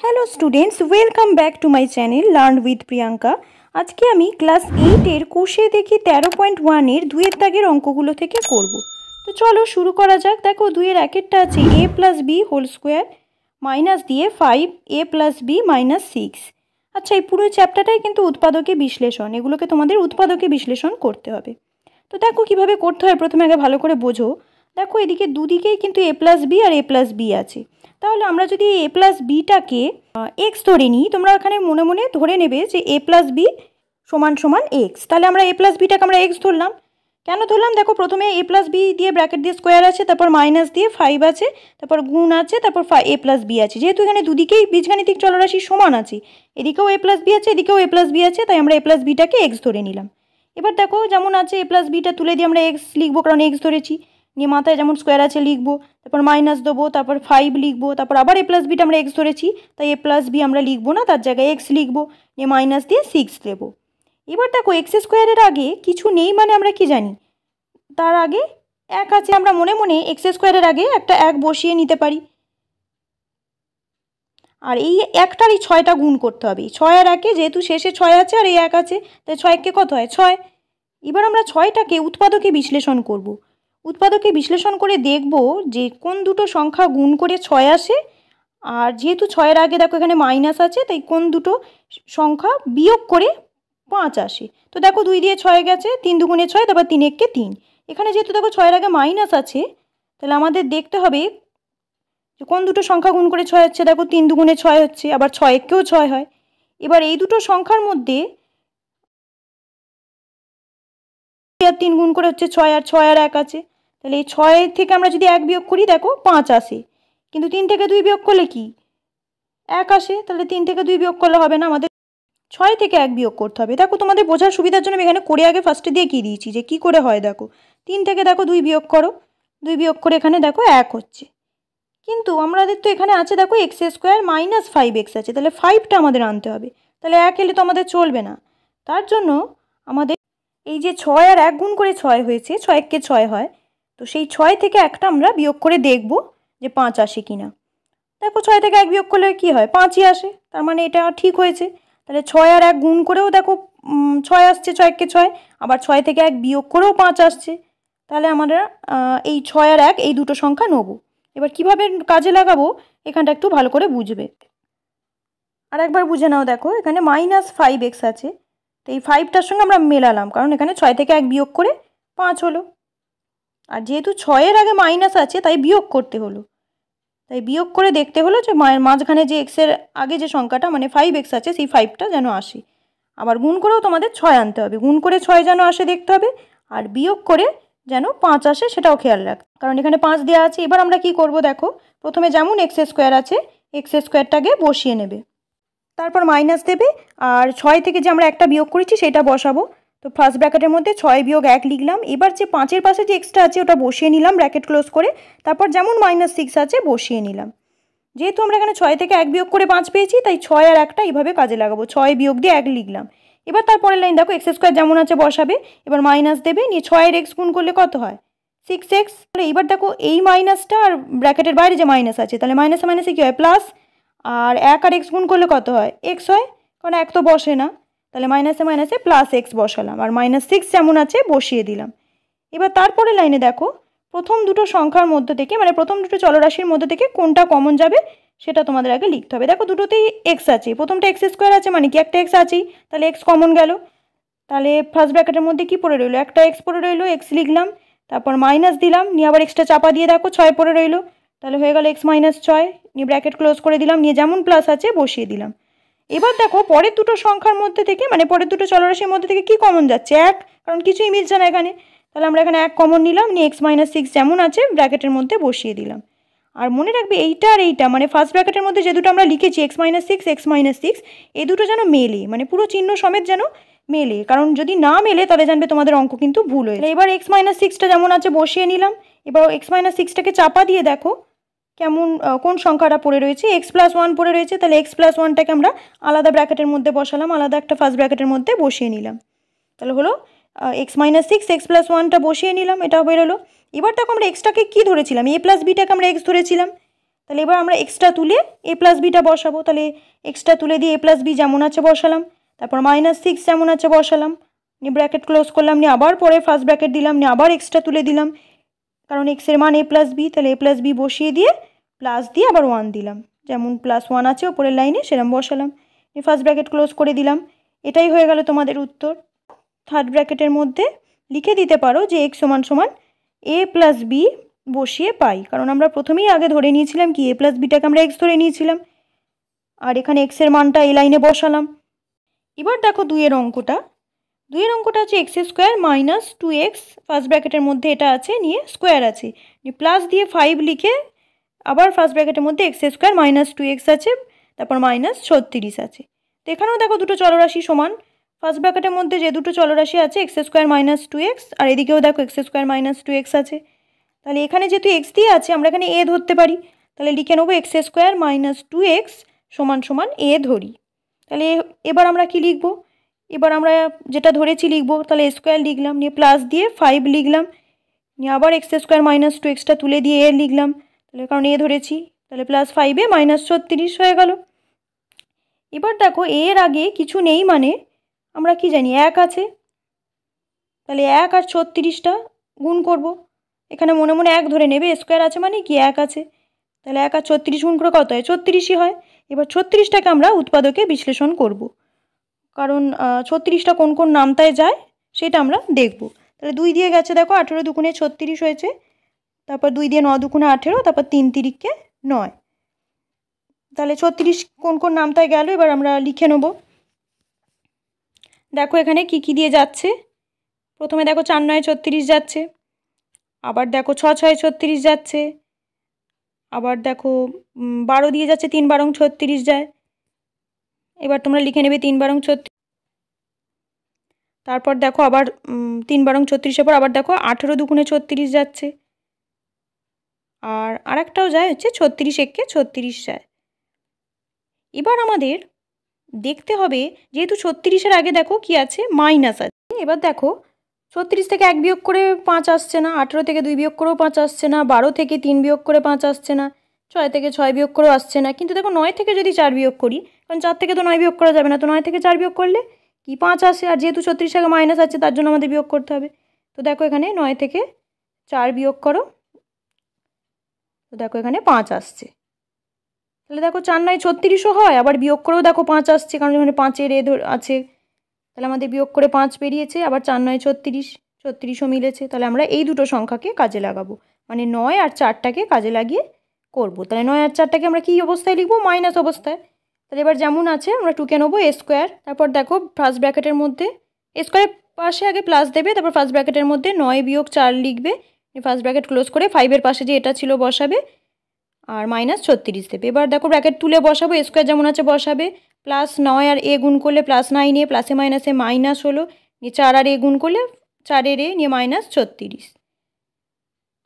Hello students, welcome back to my channel learn with Priyanka. আজকে আমি class 8-এর কোষে দেখি 13.1-এর 2-এর দাগের অঙ্কগুলো থেকে করব। তো চলো শুরু করা যাক। দেখো 2-এর একেরটা আছে a plus B whole square minus দিয়ে 5a প্লাস বি মাইনাস 6। আচ্ছা, এই পুরো চ্যাপ্টারটাই কিন্তু উৎপাদকে বিশ্লেষণ, এগুলোকে তোমাদের উৎপাদকে বিশ্লেষণ করতে হবে। তো দেখো কীভাবে করতে হয়, প্রথমে আগে ভালো করে বোঝো। দেখো এদিকে দুদিকেই কিন্তু a প্লাস বি আর a প্লাস বি আছে, তাহলে আমরা যদি a প্লাস বিটাকে এক্স ধরে নিই, তোমরা এখানে মনে মনে ধরে নেবে যে a প্লাস বি সমান সমান এক্স। তাহলে আমরা a প্লাস বিটাকে আমরা এক্স ধরলাম। কেন ধরলাম? দেখো প্রথমে a প্লাস বি দিয়ে ব্র্যাকেট দিয়ে স্কোয়ার আছে, তারপর মাইনাস দিয়ে 5 আছে, তারপর গুণ আছে, তারপর a প্লাস বি আছে। যেহেতু এখানে দুদিকেই বীজগাণিতিক চলরাশি সমান আছে, এদিকেও a প্লাস বি আছে, এদিকেও a প্লাস বি আছে, তাই আমরা a প্লাস বিটাকে এক্স ধরে নিলাম। এবার দেখো যেমন আছে a প্লাস বিটা তুলে দিয়ে আমরা এক্স লিখবো, কারণ এক্স ধরেছি। নিয়ে মাথায় যেমন স্কোয়ার আছে লিখবো, তারপর মাইনাস দেবো, তারপর 5 লিখবো, তারপর আবার a প্লাস বিটা আমরা এক্স ধরেছি, তাই a প্লাস বি আমরা লিখবো না, তার জায়গায় এক্স লিখবো, নিয়ে মাইনাস দিয়ে 6 দেবো। এবার দেখো এক্স স্কোয়ারের আগে কিছু নেই, মানে আমরা কি জানি তার আগে এক আছে। আমরা মনে মনে এক্স স্কোয়ারের আগে একটা এক বসিয়ে নিতে পারি, আর এই একটার এই 6টা গুণ করতে হবে। 6 আর 1, যেহেতু শেষে 6 আছে আর এই 1 আছে, তাই 6 কত হয় 6। এবার আমরা 6টাকে উৎপাদকে বিশ্লেষণ করব। উৎপাদকে বিশ্লেষণ করে দেখব যে কোন দুটো সংখ্যা গুণ করে 6 আসে, আর যেহেতু 6-এর আগে দেখো এখানে মাইনাস আছে, তাই কোন দুটো সংখ্যা বিয়োগ করে 5 আসে। তো দেখো 2 দিয়ে 6 গেছে, 3 দুগুণে 6, তারপর 3 একে 3। এখানে যেহেতু দেখো 6-এর আগে মাইনাস আছে, তাহলে আমাদের দেখতে হবে যে কোন দুটো সংখ্যা গুণ করে 6 হচ্ছে। দেখো 3 দুগুণে 6 হচ্ছে, আবার 6 একেও 6 হয়। এবার এই দুটো সংখ্যার মধ্যে 3 গুণ করে হচ্ছে 6, আর 6 আর 1 আছে, তাহলে এই 6 থেকে আমরা যদি 1 বিয়োগ করি দেখো 5 আসে, কিন্তু 3 থেকে 2 বিয়োগ করলে কি 1 আসে। তাহলে 3 থেকে 2 বিয়োগ করলে হবে না, আমাদের 6 থেকে 1 বিয়োগ করতে হবে। দেখো তোমাদের বোঝার সুবিধার জন্য আমি এখানে করে আগে ফার্স্টে দেখিয়ে দিয়েছি যে কি করে হয়। দেখো 3 থেকে দেখো 2 বিয়োগ করো, 2 বিয়োগ করে এখানে দেখো 1 হচ্ছে, কিন্তু আমাদের তো এখানে আছে দেখো এক্স স্কোয়ার মাইনাস 5x আছে, তাহলে 5টা আমাদের আনতে হবে। তাহলে 1 এলে তো আমাদের চলবে না, তার জন্য আমাদের এই যে 6 আর 1 গুণ করে 6 হয়েছে, 6 একে 6 হয়, তো সেই 6 থেকে একটা আমরা বিয়োগ করে দেখব যে 5 আসে কিনা। দেখো 6 থেকে 1 বিয়োগ করলে কি হয় 5ই আসে, তার মানে এটা ঠিক হয়েছে। তাহলে 6 আর 1 গুণ করেও দেখো 6 আসছে, 6 একে 6, আবার 6 থেকে 1 বিয়োগ করেও 5 আসছে। তাহলে আমরা এই 6 আর 1 এই দুটো সংখ্যা নেব। এবার কিভাবে কাজে লাগাবো এখানটা একটু ভালো করে বুঝবে। আর একবার বুঝে নাও, দেখো এখানে মাইনাস 5x আছে, তো এই 5টার সঙ্গে আমরা মেলালাম, কারণ এখানে 6 থেকে 1 বিয়োগ করে 5 হলো, আর যেহেতু 6-এর আগে মাইনাস আছে তাই বিয়োগ করতে হলো, তাই বিয়োগ করে দেখতে হলো যে মাঝখানে যে এক্সের আগে যে সংখ্যাটা মানে 5x আছে সেই 5টা যেন আসে। আবার গুণ করেও তোমাদের 6 আনতে হবে, গুণ করে 6 যেন আসে দেখতে হবে, আর বিয়োগ করে যেন 5 আসে সেটাও খেয়াল রাখ, কারণ এখানে 5 দেওয়া আছে। এবার আমরা কি করব, দেখো প্রথমে যেমন এক্স স্কোয়ার আছে এক্স স্কোয়ারটাকে বসিয়ে নেবে, তারপর মাইনাস দেবে, আর 6 থেকে যে আমরা একটা বিয়োগ করেছি সেটা বসাবো। তো ফার্স্ট ব্র্যাকেটের মধ্যে 6 বিয়োগ 1 লিখলাম। এবার যে 5-এর পাশে যে এক্সট্রা আছে ওটা বসিয়ে নিলাম ব্র্যাকেট ক্লোজ করে, তারপর যেমন -6 আছে বসিয়ে নিলাম। যেহেতু আমরা এখানে 6 থেকে 1 বিয়োগ করে 5 পেয়েছি, তাই 6 আর 1টা এইভাবে কাজে লাগাবো, 6 বিয়োগ দিয়ে 1 লিখলাম। এবার তারপরের লাইন দেখো এক্স স্কোয়ার যেমন আছে বসাবে, এবার মাইনাস দেবে, নিয়ে 6-এর এক্স গুণ করলে কত হয় 6x। তাহলে এবার দেখো এই মাইনাসটা আর ব্র্যাকেটের বাইরে যে মাইনাস আছে, তাহলে মাইনাসে মাইনাসে কী হয় প্লাস, আর 1 আর এক্স গুণ করলে কত হয় এক্স হয়, কারণ 1 তো বসে না, তাহলে মাইনাসে মাইনাসে প্লাস এক্স বসালাম, আর -6 যেমন আছে বসিয়ে দিলাম। এবার তারপরে লাইনে দেখো প্রথম দুটো সংখ্যার মধ্যে থেকে মানে প্রথম দুটো চলরাশির মধ্যে থেকে কোনটা কমন যাবে সেটা তোমাদের আগে লিখতে হবে। দেখো দুটোতেই এক্স আছে, প্রথমটা এক্স স্কোয়ার আছে মানে কি একটা এক্স আছেই, তাহলে এক্স কমন গেল। তাহলে ফার্স্ট ব্র্যাকেটের মধ্যে কি পড়ে রইলো, একটা এক্স পড়ে রইলো, এক্স লিখলাম, তারপর মাইনাস দিলাম, নিয়ে আবার এক্সট্রা চাপা দিয়ে দেখো 6 পড়ে রইলো, তাহলে হয়ে গেল x - 6, নিয়ে ব্র্যাকেট ক্লোজ করে দিলাম, নিয়ে যেমন প্লাস আছে বসিয়ে দিলাম। এবার দেখো পরের দুটো সংখ্যার মধ্যে থেকে মানে পরের দুটো চলরাশির মধ্যে থেকে কি কমন যাচ্ছে 1, কারণ কিছুই মিলছে না এখানে, তাহলে আমরা এখানে 1 কমন নিলাম, নিয়ে x - 6 যেমন আছে ব্র্যাকেটের মধ্যে বসিয়ে দিলাম। আর মনে রাখবে এইটা আর এইটা মানে ফার্স্ট ব্র্যাকেটের মধ্যে যে দুটো আমরা লিখেছি x - 6 x - 6 এই দুটো যেন মেলে, মানে পুরো চিহ্ন সমেত যেন মেলে, কারণ যদি না মেলে তাহলে জানবে তোমাদের অঙ্ক কিন্তু ভুল হয়েছে। এবার x - 6টা যেমন আছে বসিয়ে নিলাম। এবার x - 6টাকে চাপা দিয়ে দেখো কেমন কোন সংখ্যাটা পড়ে রয়েছে x + 1 পড়ে রয়েছে, তাহলে x + 1টাকে আমরা আলাদা ব্র্যাকেটের মধ্যে বসালাম, আলাদা একটা ফার্স্ট ব্র্যাকেটের মধ্যে বসিয়ে নিলাম, তাহলে হলো x - 6 x + 1টা বসিয়ে নিলাম, এটা বেরোলো। এবার দেখো আমরা এক্সটাকে কি ধরেছিলাম a + bটাকে আমরা x ধরেছিলাম, তাহলে এবার আমরা এক্সটা তুলে a প্লাস বিটা বসাবো। তাহলে এক্সটা তুলে দিয়ে a প্লাস বি যেমন আছে বসালাম, তারপর -6 যেমন আছে বসালাম, নিয়ে ব্র্যাকেট ক্লোজ করলাম, নিয়ে আবার পরে ফার্স্ট ব্র্যাকেট দিলাম, নিয়ে আবার এক্সটা তুলে দিলাম, কারণ এক্সের মান a প্লাস বি। তাহলে a প্লাস বি বসিয়ে দিয়ে প্লাস দিয়ে আবার 1 দিলাম, যেমন +1 আছে ওপরের লাইনে সেরকম বসালাম, নিয়ে ফার্স্ট ব্র্যাকেট ক্লোজ করে দিলাম। এটাই হয়ে গেল তোমাদের উত্তর। থার্ড ব্র্যাকেটের মধ্যে লিখে দিতে পারো যে x = a প্লাস বি বসিয়ে পাই, কারণ আমরা প্রথমেই আগে ধরে নিয়েছিলাম কি a প্লাস বিটাকে আমরা x ধরে নিয়েছিলাম, আর এখানে x এর মানটা এই লাইনে বসালাম। এবার দেখো দুইয়ের অঙ্কটা হচ্ছে x² - 2x, ফার্স্ট ব্র্যাকেটের মধ্যে এটা আছে, নিয়ে স্কোয়ার আছে, নিয়ে প্লাস দিয়ে 5 লিখে আবার ফার্স্ট ব্র্যাকেটের মধ্যে x² - 2x আছে, তারপর -36 আছে। তো এখানেও দেখো দুটো চলরাশি সমান, ফার্স্ট ব্র্যাকেটের মধ্যে যে দুটো চলরাশি আছে x² - 2x, আর এদিকেও দেখো x² - 2x আছে। তাহলে এখানে যেহেতু x দিয়ে আছে আমরা এখানে a ধরতে পারি, তাহলে লিখে নেবো x² - 2x = a ধরি। তাহলে এবার আমরা কি লিখব, এবার আমরা যেটা ধরেছি লিখবো, তাহলে স্কোয়ার লিখলাম, নিয়ে প্লাস দিয়ে 5 লিখলাম, নিয়ে আবার x² - 2xটা তুলে দিয়ে a লিখলাম, তাহলে কারণ a ধরেছি, তাহলে +5 -36 হয়ে গেল। এবার দেখো এর আগে কিছু নেই মানে আমরা কি জানি 1 আছে, তাহলে 1 আর 36টা গুণ করব, এখানে মনে মনে 1 ধরে নেবে, স্কোয়ার আছে মানে কি 1 আছে, তাহলে 1 আর 36 গুণ করে কত হয় 36ই হয়। এবার 36টাকে আমরা উৎপাদকে বিশ্লেষণ করব, কারণ 36টা কোন কোন নামতায় যায় সেটা আমরা দেখব। তাহলে 2 দিয়ে গেছে দেখো, 18 দুগুণে 36 হয়েছে, তারপর 2 দিয়ে 9 দুগুণে 18, তারপর 3 তিরিকে 9, তাহলে 36 কোন কোন নামতায় গেল এবার আমরা লিখে নেব। দেখো এখানে কি কি দিয়ে যাচ্ছে, প্রথমে দেখো 4 9 36 যাচ্ছে, আবার দেখো 6 6 36 যাচ্ছে, আবার দেখো 12 দিয়ে যাচ্ছে, 3 12 36 যায়। এবার তোমরা লিখে নেবে 3 12 36, তারপর দেখো আবার 3 12 36-এর পর আবার দেখো 18 দুগুণে 36 যাচ্ছে, আর আরেকটাও যায় হচ্ছে 36 একে 36 যায়। এবার আমাদের দেখতে হবে যেহেতু 36-এর আগে দেখো কি আছে মাইনাস আছে, এবার দেখো 36 থেকে 1 বিয়োগ করে 5 আসছে না, 18 থেকে 2 বিয়োগ করেও 5 আসছে না, 12 থেকে 3 বিয়োগ করে 5 আসছে না, 6 থেকে 6 বিয়োগ করেও আসছে না, কিন্তু দেখো 9 থেকে যদি 4 বিয়োগ করি, কারণ 4 থেকে তো 9 বিয়োগ করা যাবে না, তো 9 থেকে 4 বিয়োগ করলে কি 5 আসে, আর যেহেতু 36 আগে মাইনাস আছে তার জন্য আমাদের বিয়োগ করতে হবে। তো দেখো এখানে 9 থেকে 4 বিয়োগ করো, তো দেখো এখানে 5 আসছে, তাহলে দেখো 4 9 36ও হয়, আবার বিয়োগ করেও দেখো 5 আসছে, কারণ এখানে 5-এর আছে, তাহলে আমাদের বিয়োগ করে 5 বেরিয়েছে, আবার 4 9 36, 36ও মিলেছে। তাহলে আমরা এই দুটো সংখ্যাকে কাজে লাগাবো, মানে 9 আর 4টাকে কাজে লাগিয়ে করব। তাহলে 9 আর 4টাকে আমরা কী অবস্থায় লিখবো, মাইনাস অবস্থায়। তাহলে এবার যেমন আছে আমরা টুকে নেবো a², তারপর দেখো ফার্স্ট ব্র্যাকেটের মধ্যে a² পাশে আগে প্লাস দেবে, তারপর ফার্স্ট ব্র্যাকেটের মধ্যে 9 বিয়োগ 4 লিখবে, ফার্স্ট ব্র্যাকেট ক্লোজ করে 5-এর পাশে যে এটা ছিল বসাবে, আর -36 দেবে। এবার দেখো ব্র্যাকেট তুলে বসাবো, a² যেমন আছে বসাবে, +9 আর a গুণ করলে +9a, প্লাসে মাইনাসে মাইনাস হলো, নিয়ে 4 আর a গুণ করলে 4-এর a, নিয়ে -36,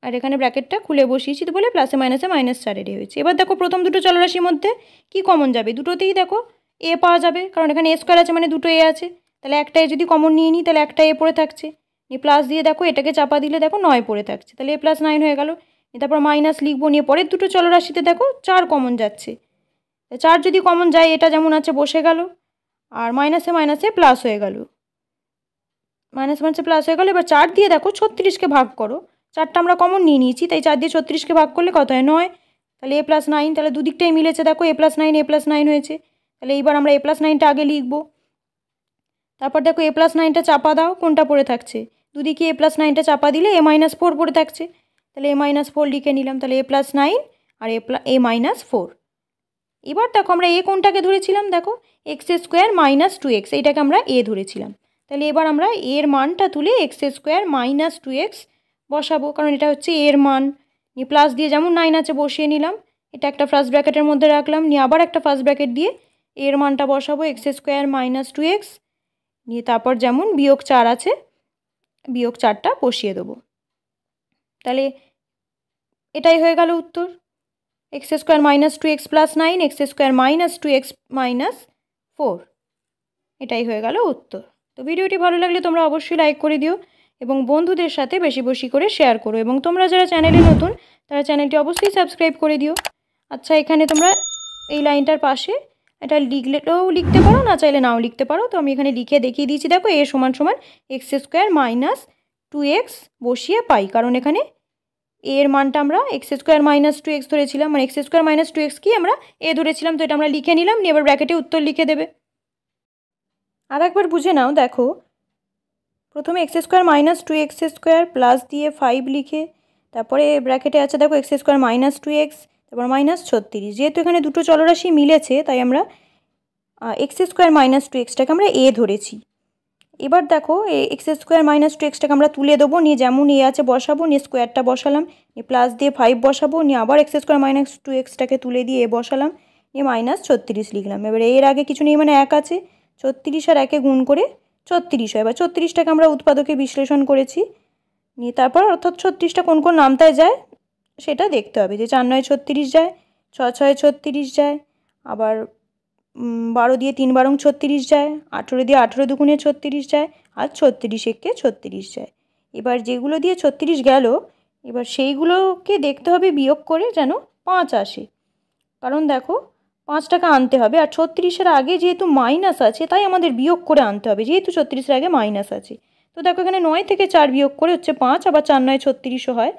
আর এখানে ব্র্যাকেটটা খুলে বসিয়েছি তো বলে প্লাসে মাইনাসে -4-এর a হয়েছে। এবার দেখো প্রথম দুটো চলরাশির মধ্যে কি কমন যাবে, দুটোতেই দেখো a পাওয়া যাবে, কারণ এখানে a² আছে মানে দুটো a আছে, তাহলে একটা a যদি কমন নিয়ে নিই তাহলে একটা a পড়ে থাকছে, নিয়ে প্লাস দিয়ে দেখো এটাকে চাপা দিলে দেখো 9 পড়ে থাকছে, তাহলে a + 9 হয়ে গেল। তারপর মাইনাস লিখবো, নিয়ে পরের দুটো চলরাশিতে দেখো 4 কমন যাচ্ছে, 4 যদি কমন যায় এটা যেমন আছে বসে গেল, আর মাইনাসে মাইনাসে প্লাস হয়ে গেল, মাইনাসে মাইনাসে প্লাস হয়ে গেল। এবার 4 দিয়ে দেখো 36কে ভাগ করো, 4টা আমরা কমন নিয়ে নিয়েছি, তাই 4 দিয়ে 36কে ভাগ করলে কত হয় 9, তাহলে a + 9, তাহলে দুদিকটাই মিলেছে, দেখো a + 9 a + 9 হয়েছে। তাহলে এইবার আমরা a + 9টা আগে লিখবো, তারপর দেখো a + 9টা চাপা দাও, কোনটা পড়ে থাকছে, দুদিকে a + 9টা চাপা দিলে a - 4 পড়ে থাকছে, তাহলে a - 4 লিখে নিলাম, তাহলে a + 9 আর a - 4। এবার দেখো আমরা a কোনটাকে ধরেছিলাম, দেখো x² - 2x, এইটাকে আমরা a ধরেছিলাম, তাহলে এবার আমরা এর মানটা তুলে x² - 2x বসাবো, কারণ এটা হচ্ছে এর মান, নিয়ে প্লাস দিয়ে যেমন 9 আছে বসিয়ে নিলাম, এটা একটা ফার্স্ট ব্র্যাকেটের মধ্যে রাখলাম, নিয়ে আবার একটা ফার্স্ট ব্র্যাকেট দিয়ে এর মানটা বসাবো x² - 2x, নিয়ে তারপর যেমন বিয়োগ 4 আছে বিয়োগ 4টা বসিয়ে দেবো, তাহলে এটাই হয়ে গেল উত্তর, x² - 2x + 9, x² - 2x - 4, এটাই হয়ে গেল উত্তর। তো ভিডিওটি ভালো লাগলে তোমরা অবশ্যই লাইক করে দিও এবং বন্ধুদের সাথে বেশি বেশি করে শেয়ার করো, এবং তোমরা যারা চ্যানেলে নতুন তারা চ্যানেলটি অবশ্যই সাবস্ক্রাইব করে দিও। আচ্ছা, এখানে তোমরা এই লাইনটার পাশে এটা লিখলেও লিখতে পারো, না চাইলে নাও লিখতে পারো। তো আমি এখানে লিখে দেখিয়ে দিয়েছি, দেখো এ সমান সমান এক্স স্কোয়ার মাইনাস 2x বসিয়ে পাই, কারণ এখানে এর মানটা আমরা এক্স স্কোয়ার মাইনাস 2x ধরেছিলাম, মানে এক্স স্কোয়ার মাইনাস 2x কি আমরা এ ধরেছিলাম, তো এটা আমরা লিখে নিলাম। নিয়ে এবার ব্র্যাকেটে উত্তর লিখে দেবে। আর একবার বুঝে নাও, দেখো প্রথমে x square minus 2x square plus দিয়ে 5 লিখে, তারপরে ব্র্যাকেটে আছে দেখো এক্স স্কোয়ার মাইনাস 2x, তারপর মাইনাস 36। যেহেতু এখানে দুটো চলরাশি মিলেছে তাই আমরা এক্স স্কোয়ার মাইনাস 2xটাকে আমরা এ ধরেছি। এবার দেখো এক্স স্কোয়ার মাইনাস 2xটাকে আমরা তুলে দেবো, নিয়ে যেমন এ আছে বসাবো, নিয়ে স্কোয়ারটা বসালাম, নিয়ে প্লাস দিয়ে 5 বসাবো, নিয়ে আবার এক্স স্কোয়ার মাইনাস 2xটাকে তুলে দিয়ে এ বসালাম, নিয়ে মাইনাস 36 লিখলাম। এবার এর আগে কিছু নেই, মানে 1 আছে, 36 আর 1 গুণ করে 36 হয়। এবার 36টাকে আমরা উৎপাদকে বিশ্লেষণ করেছি, নিয়ে তারপর অর্থাৎ 36টা কোন কোন নামতায় যায় সেটা দেখতে হবে, যে 4 9 36 যায়, 6 6 36 যায়, আবার 12 দিয়ে 3 12 36 যায়, 18 দিয়ে 18 দুগুণে 36 যায়, আর 36 একে 36 যায়। এবার যেগুলো দিয়ে 36 গেল, এবার সেইগুলোকে দেখতে হবে বিয়োগ করে যেন 5 আসে, কারণ দেখো 5 টাকা আনতে হবে। আর 36-এর আগে যেহেতু মাইনাস আছে তাই আমাদের বিয়োগ করে আনতে হবে, যেহেতু 36-এর আগে মাইনাস আছে। তো দেখো এখানে 9 থেকে 4 বিয়োগ করে হচ্ছে 5, আবার 4 9 36ও হয়,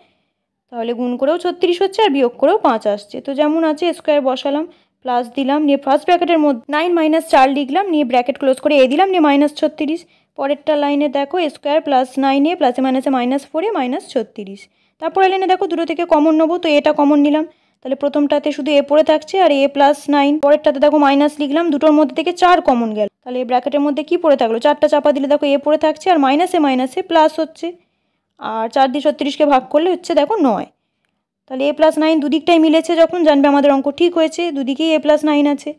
তাহলে গুণ করেও 36 হচ্ছে আর বিয়োগ করেও 5 আসছে। তো যেমন আছে স্কোয়ার বসালাম, প্লাস দিলাম, নিয়ে ফার্স্ট ব্র্যাকেটের মধ্যে 9 মাইনাস 4 লিখলাম, নিয়ে ব্র্যাকেট ক্লোজ করে এ দিলাম, নিয়ে মাইনাস 36। পরেরটা লাইনে দেখো স্কোয়ার প্লাস 9 প্লাসে মাইনাসে মাইনাস 4 মাইনাস 36। তারপরে লাইনে দেখো দুটো থেকে কমন নেবো, তো এটা কমন নিলাম, তাহলে প্রথমটাতে শুধু এ পড়ে থাকছে আর এ প্লাস 9। পরেরটাতে দেখো মাইনাস লিখলাম, দুটোর মধ্যে থেকে 4 কমন গেল, তাহলে ব্র্যাকেটের মধ্যে কি পড়ে থাকলো, 4টা চাপা দিলে দেখো এ পড়ে থাকছে, আর মাইনাসে মাইনাসে প্লাস হচ্ছে, আর 4 দিয়ে 36কে ভাগ করলে হচ্ছে দেখো 9। তাহলে এ প্লাস 9 দুদিকটাই মিলেছে, যখন জানবে আমাদের অঙ্ক ঠিক হয়েছে, দুদিকেই এ প্লাস 9 আছে।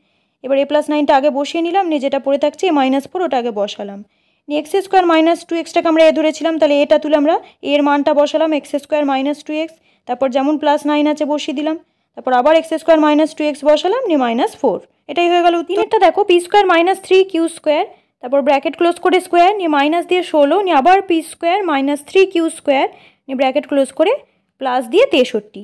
এবার এ প্লাস 9টা আগে বসিয়ে নিলাম, নিয়ে যেটা পড়ে থাকছে এ মাইনাস 4 ওটা আগে বসালাম, নিয়ে এক্স স্কোয়ার মাইনাস 2xটাকে আমরা এ ধরেছিলাম, তাহলে এটা তুলে আমরা এর মানটা বসালাম এক্স স্কোয়ার মাইনাস 2x, তারপর যেমন প্লাস 9 আছে বসিয়ে দিলাম, তারপর আবার এক্স স্কোয়ার মাইনাস 2x বসালাম, নিয়ে মাইনাস 4। এটাই হয়ে গেল। তিনেরটা দেখো P square minus 3q square, তারপর ব্র্যাকেট ক্লোজ করে স্কোয়ার, নিয়ে মাইনাস দিয়ে 16, নিয়ে আবার P square minus 3q square, নিয়ে ব্র্যাকেট ক্লোজ করে প্লাস দিয়ে 63।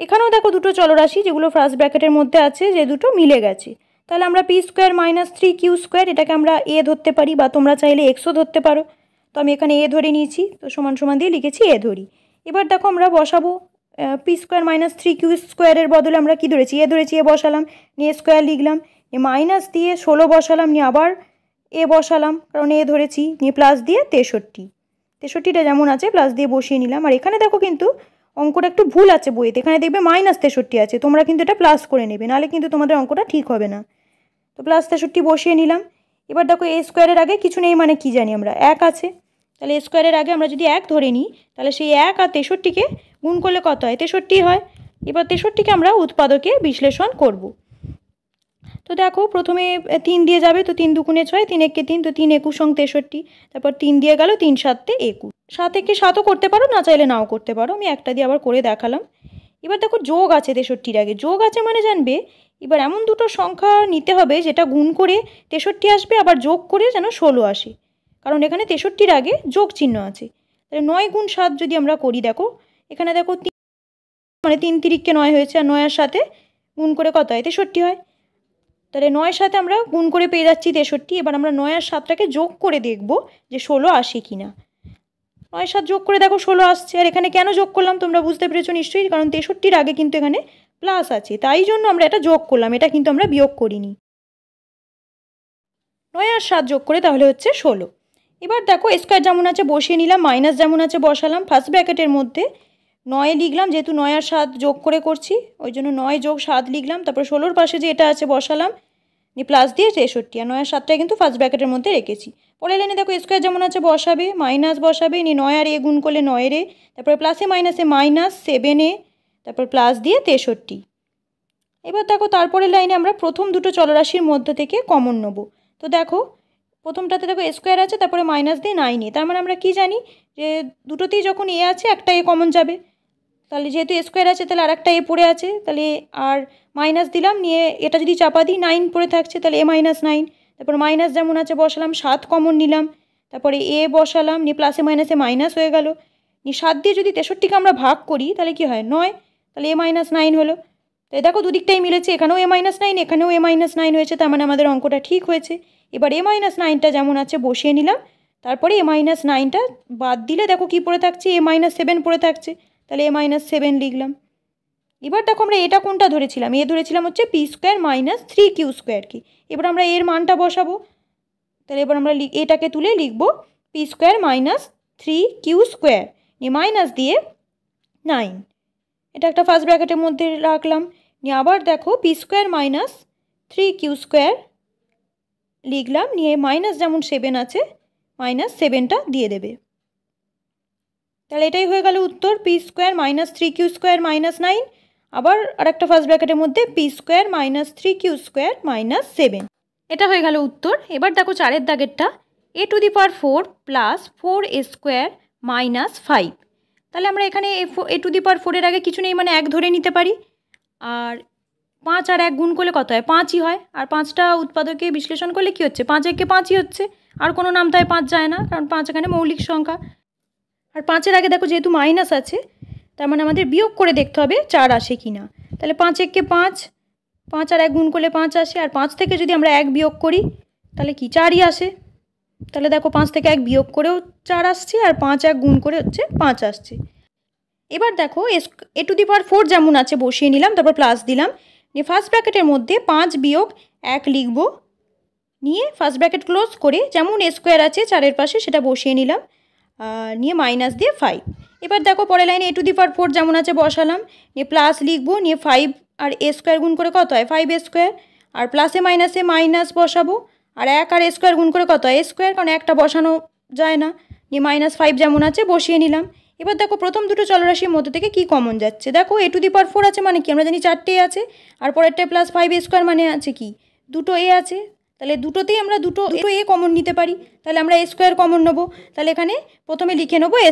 এখানেও দেখো দুটো চলরাশি যেগুলো ফার্স্ট ব্র্যাকেটের মধ্যে আছে, যে দুটো মিলে গেছে, তাহলে আমরা P square minus 3q square এটাকে আমরা এ ধরতে পারি, বা তোমরা চাইলে এক্সও ধরতে পারো। তো আমি এখানে এ ধরে নিয়েছি, তো সমান সমান দিয়ে লিখেছি এ ধরি। এবার দেখো আমরা বসাবো পি স্কোয়ার মাইনাস 3q স্কোয়ারের বদলে আমরা কি ধরেছি, এ ধরেছি, এ বসালাম, নিয়ে স্কোয়ার লিখলাম, এ মাইনাস দিয়ে 16 বসালাম, নিয়ে আবার এ বসালাম কারণ এ ধরেছি, নিয়ে প্লাস দিয়ে 63। 63টা যেমন আছে প্লাস দিয়ে বসিয়ে নিলাম। আর এখানে দেখো কিন্তু অঙ্কটা একটু ভুল আছে বইতে, এখানে দেখবে মাইনাস 63 আছে, তোমরা কিন্তু এটা প্লাস করে নেবে, নাহলে কিন্তু তোমাদের অঙ্কটা ঠিক হবে না। তো প্লাস 63 বসিয়ে নিলাম। এবার দেখো এ স্কোয়ারের আগে কিছু নেই, মানে কি জানি আমরা 1 আছে, তাহলে এ স্কোয়ারের আগে আমরা যদি 1 ধরে নিই, তাহলে সেই 1 আর 63কে গুণ করলে কত হয়, 63 হয়। এবার 63কে আমরা উৎপাদকে বিশ্লেষণ করব। তো দেখো প্রথমে 3 দিয়ে যাবে, তো 3 দুগুণে 6, 3 একে 3, তো 3 একুশ সং 63, তারপর 3 দিয়ে গেল, 3 7 21, 7 একে 7ও করতে পারো, না চাইলে নাও করতে পারো, আমি একটা দিয়ে আবার করে দেখালাম। এবার দেখো যোগ আছে 63-র আগে, যোগ আছে মানে জানবে এবার এমন দুটো সংখ্যা নিতে হবে যেটা গুণ করে 63 আসবে, আবার যোগ করে যেন 16 আসে, কারণ এখানে 63-র আগে যোগ চিহ্ন আছে। তাহলে 9 গুণ 7 যদি আমরা করি, দেখো এখানে দেখো মানে 3 তিরিককে 9 হয়েছে, আর 9 আর 7 গুণ করে কত হয়, 63 হয়। তাহলে 9-এর সাথে আমরা গুণ করে পেয়ে যাচ্ছি 63। এবার আমরা 9 আর 7টাকে যোগ করে দেখব যে 16 আসে কি না। 9 7 যোগ করে দেখো 16 আসছে। আর এখানে কেন যোগ করলাম তোমরা বুঝতে পেরেছো নিশ্চয়ই, কারণ 63-র আগে কিন্তু এখানে প্লাস আছে, তাই জন্য আমরা এটা যোগ করলাম, এটা কিন্তু আমরা বিয়োগ করিনি। 9 আর 7 যোগ করে তাহলে হচ্ছে 16। এবার দেখো স্কোয়ার যেমন আছে বসিয়ে নিলাম, মাইনাস যেমন আছে বসালাম, ফার্স্ট ব্র্যাকেটের মধ্যে 9 লিখলাম, যেহেতু 9 আর 7 যোগ করে করছি ওই জন্য 9 যোগ 7 লিখলাম, তারপর 16-র পাশে যে এটা আছে বসালাম, নিয়ে প্লাস দিয়ে 63, আর 9 আর 7টাই কিন্তু ফার্স্ট ব্র্যাকেটের মধ্যে রেখেছি। পরে লাইনে দেখো স্কোয়ার যেমন আছে বসাবে, মাইনাস বসাবে, নিয়ে 9 আর এ গুণ করলে 9 এ, তারপরে প্লাসে মাইনাসে মাইনাস 7 এ, তারপর প্লাস দিয়ে 63। এবার দেখো তারপরে লাইনে আমরা প্রথম দুটো চলরাশির মধ্যে থেকে কমন নেব। তো দেখো প্রথমটাতে দেখো স্কোয়ার আছে, তারপরে মাইনাস দিয়ে 9 এ, তার মানে আমরা কি জানি যে দুটোতেই যখন এ আছে একটা এ কমন যাবে, তাহলে যেহেতু স্কোয়ার আছে তাহলে আর একটা এ পড়ে আছে, তাহলে আর মাইনাস দিলাম, নিয়ে এটা যদি চাপা দিই 9 পড়ে থাকছে, তাহলে এ মাইনাস 9, তারপর মাইনাস যেমন আছে বসালাম, 7 কমন নিলাম, তারপরে এ বসালাম, নিয়ে প্লাসে মাইনাসে মাইনাস হয়ে গেল, নিয়ে 7 দিয়ে যদি 63কে আমরা ভাগ করি তাহলে কি হয় 9, তাহলে এ মাইনাস 9 হলো। তাই দেখো দুদিকটাই মিলেছে, এখানেও a-9 এখানেও a-9 হয়েছে, তার মানে আমাদের অঙ্কটা ঠিক হয়েছে। এবার a-9টা যেমন আছে বসিয়ে নিলাম, তারপরে a-9টা বাদ দিলে দেখো কি পড়ে থাকছে, a-7 পড়ে থাকছে, তাহলে a-7 লিখলাম। এবার দেখো আমরা এটা কোনটা ধরেছিলাম, এ ধরেছিলাম হচ্ছে p² - 3q² কি। এবার আমরা এর মানটা বসাবো, তাহলে এবার আমরা এটাকে তুলে লিখবো p² - 3q², নিয়ে মাইনাস দিয়ে 9, এটা একটা ফার্স্ট ব্র্যাকেটের মধ্যে রাখলাম। নিয়ে আবার দেখো p² - 3q² লিখলাম, নিয়ে মাইনাস যেমন 7 আছে -7টা দিয়ে দেবে। তাহলে এটাই হয়ে গেল উত্তর, p² - 3q² -9, আবার আরেকটা ফার্স্ট ব্র্যাকেটের মধ্যে p² - 3q² -7, এটা হয়ে গেল উত্তর। এবার দেখো 4এর দাগেরটা, a⁴ + 4a² - 5। তাহলে আমরা এখানে a⁴ এর আগে কিছু নেই মানে 1 ধরে নিতে পারি, আর 5 আর 1 গুণ করলে কত হয়, 5ই হয়। আর 5টা উৎপাদকে বিশ্লেষণ করলে কি হচ্ছে, 5 একে 5ই হচ্ছে, আর কোনো নামতায় 5 যায় না, কারণ 5 এখানে মৌলিক সংখ্যা। আর 5-এর আগে দেখো যেহেতু মাইনাস আছে, তার মানে আমাদের বিয়োগ করে দেখতে হবে 4 আসে কি না। তাহলে 5 একে 5, 5 আর 1 গুণ করলে 5 আসে, আর 5 থেকে যদি আমরা 1 বিয়োগ করি তাহলে কি 4ই আসে। তাহলে দেখো 5 থেকে 1 বিয়োগ করেও 4 আসছে, আর 5 1 গুণ করে হচ্ছে 5 আসছে। এবার দেখো a⁴ যেমন আছে বসিয়ে নিলাম, তারপর প্লাস দিলাম, নিয়ে ফার্স্ট ব্র্যাকেটের মধ্যে 5 - 1 লিখব, নিয়ে ফার্স্ট ব্র্যাকেট ক্লোজ করে যেমন a² আছে 4-এর পাশে সেটা বসিয়ে নিলাম, নিয়ে মাইনাস দিয়ে 5। এবার দেখো পরের লাইনে a⁴ যেমন আছে বসালাম, নিয়ে প্লাস লিখব, নিয়ে 5 আর a² গুণ করে কত হয় 5a², আর প্লাসে মাইনাসে মাইনাস বসাবো, আর 1 আর a² গুণ করে কত হয় a², কারণ একটা বসানো যায় না, নিয়ে -5 যেমন আছে বসিয়ে নিলাম। এবার দেখো প্রথম দুটো চলরাশির মধ্যে থেকে কি কমন যাচ্ছে, দেখো a⁴ আছে মানে কি আমরা জানি 4টে আছে, আর পরেরটা +5a² মানে আছে কি দুটো a আছে, তাহলে দুটোতেই আমরা দুটো a কমন নিতে পারি, তাহলে আমরা a² কমন নেবো, তাহলে এখানে প্রথমে লিখে নেবো a²,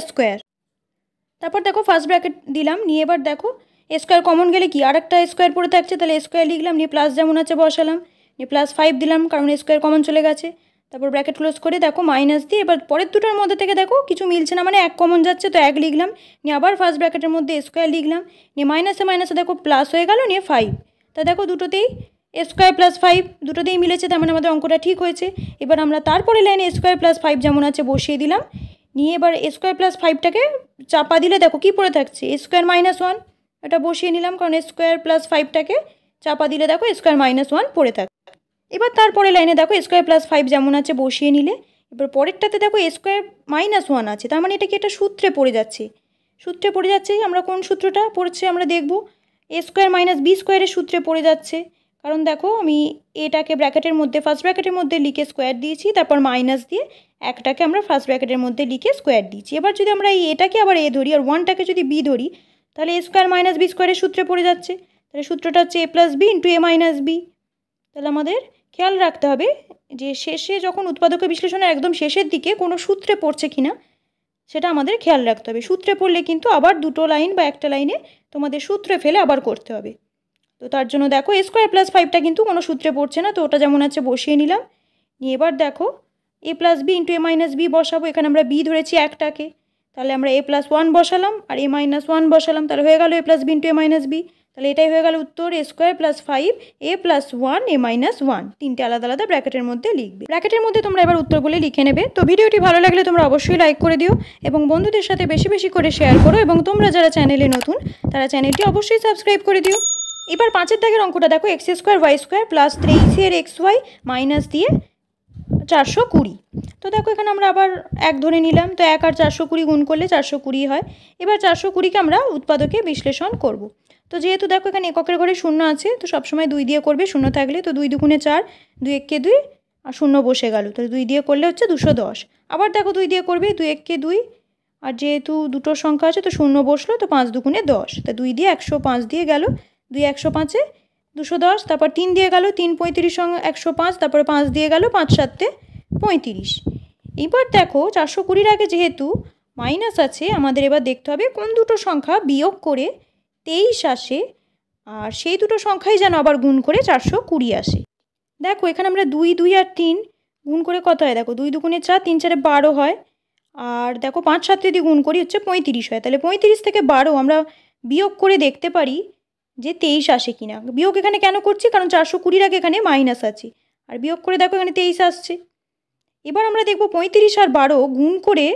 তারপর দেখো ফার্স্ট ব্র্যাকেট দিলাম, নিয়ে এবার দেখো a² কমন গেলে কি আরেকটা a² পড়ে থাকছে, তাহলে a² লিখলাম, নিয়ে প্লাস যেমন আছে বসালাম, নিয়ে +5 দিলাম কারণ a² কমন চলে গেছে, তারপর ব্র্যাকেট ক্লোজ করে দেখো মাইনাস দিয়ে এবার পরের দুটোর মধ্যে থেকে দেখো কিছু মিলছে না মানে 1 কমন যাচ্ছে, তো 1 লিখলাম, নিয়ে আবার ফার্স্ট ব্র্যাকেটের মধ্যে a² লিখলাম, নিয়ে মাইনাসে মাইনাসে দেখো প্লাস হয়ে গেল, নিয়ে 5, তা দেখো দুটোতেই a² + 5 দুটোতেই মিলেছে, তার মানে আমাদের অঙ্কটা ঠিক হয়েছে। এবার আমরা তারপরে লাইনে a² + 5 যেমন আছে বসিয়ে দিলাম, নিয়ে এবার a² + 5টাকে চাপা দিলে দেখো কি পড়ে থাকছে a² - 1, এটা বসিয়ে নিলাম কারণ a² + 5টাকে চাপা দিলে দেখো a² - 1 পড়ে থাকে। এবার তারপরে লাইনে দেখো a² + 5 যেমন আছে বসিয়ে নিলে, এবার পরেরটাতে দেখো a² - 1 আছে, তার মানে এটা কি একটা সূত্রে পড়ে যাচ্ছে, সূত্রে পড়ে যাচ্ছে, আমরা কোন সূত্রটা পড়ছে আমরা দেখব, a² - b² এর সূত্রে পড়ে যাচ্ছে, কারণ দেখো আমি এটাকে ব্র্যাকেটের মধ্যে ফার্স্ট ব্র্যাকেটের মধ্যে লিখে স্কোয়ার দিয়েছি, তারপর মাইনাস দিয়ে একটাকে আমরা ফার্স্ট ব্র্যাকেটের মধ্যে লিখে স্কোয়ার দিয়েছি। এবার যদি আমরা এই এটাকে আবার a ধরি আর 1টাকে যদি b ধরি, তাহলে a² - b² এর সূত্রে পড়ে যাচ্ছে, তাহলে সূত্রটা হচ্ছে a + b × a - b। তাহলে আমাদের খেয়াল রাখতে হবে যে শেষে যখন উৎপাদক বিশ্লেষণের একদম শেষের দিকে কোনো সূত্রে পড়ছে কিনা সেটা আমাদের খেয়াল রাখতে হবে, সূত্রে পড়লে কিন্তু আবার দুটো লাইন বা একটা লাইনে তোমাদের সূত্রে ফেলে আবার করতে হবে। তো তার জন্য দেখো a² + 5টা কিন্তু কোনো সূত্রে পড়ছে না, তো ওটা যেমন আছে বসিয়ে নিলাম, নিয়ে এবার দেখো a + b × a - b বসাবো, এখানে আমরা b ধরেছি একটাকে, তাহলে আমরা a + 1 বসালাম আর a - 1 বসালাম, তাহলে হয়ে গেল a + b × a - b, তাহলে এটাই হয়ে গেল উত্তর, a² + 5 a + 1 a - 1, তিনটে আলাদা আলাদা ব্র্যাকেটের মধ্যে লিখবে। ব্র্যাকেটের মধ্যে তোমরা এবার উত্তরগুলি লিখে নেবে। তো ভিডিওটি ভালো লাগলে তোমরা অবশ্যই লাইক করে দিও এবং বন্ধুদের সাথে বেশি বেশি করে শেয়ার করো, এবং তোমরা যারা চ্যানেলে নতুন তারা চ্যানেলটি অবশ্যই সাবস্ক্রাইব করে দিও। এবার 5-এর দাগের অঙ্কটা দেখো, x² y² + 23 xy মাইনাস দিয়ে 420। তো দেখো এখানে আমরা আবার 1 ধরে নিলাম, তো 1 আর 420 গুণ করলে 420 হয়। এবার 420কে আমরা উৎপাদকে বিশ্লেষণ করব। তো যেহেতু দেখো এখানে এককের ঘরে 0 আছে, তো সবসময় 2 দিয়ে করবে 0 থাকলে, তো 2 2 × 4, 2 1 × 2 আর 0 বসে গেল, তো 2 দিয়ে করলে হচ্ছে 210। আবার দেখো 2 দিয়ে করবে 2 1 × 2, আর যেহেতু দুটো সংখ্যা আছে তো 0 বসলো, তো 5 2 × 10, তো 2 দিয়ে 105 দিয়ে গেল, 2 105-এ 210, তারপর 3 দিয়ে গেল, 3 35 সঙ্গে 105, তারপরে 5 দিয়ে গেল, 5 7 35। এবার দেখো 420-এর আগে যেহেতু মাইনাস আছে, আমাদের এবার দেখতে হবে কোন দুটো সংখ্যা বিয়োগ করে 23 আসে, আর সেই দুটো সংখ্যাই যেন আবার গুণ করে 420 আসে। দেখো এখানে আমরা 2 2 আর 3 গুণ করে কত হয়, দেখো 2 2 × 4, 3 4 12 হয়, আর দেখো 5 7 যদি গুণ করি হচ্ছে 35 হয়, তাহলে 35 থেকে 12 আমরা বিয়োগ করে দেখতে পারি যে 23 আসে কিনা। বিয়োগ এখানে কেন করছি, কারণ 420 আগে এখানে মাইনাস আছে, আর বিয়োগ করে দেখো এখানে 23 আসছে। এবার আমরা দেখব 35 আর 12 গুণ করে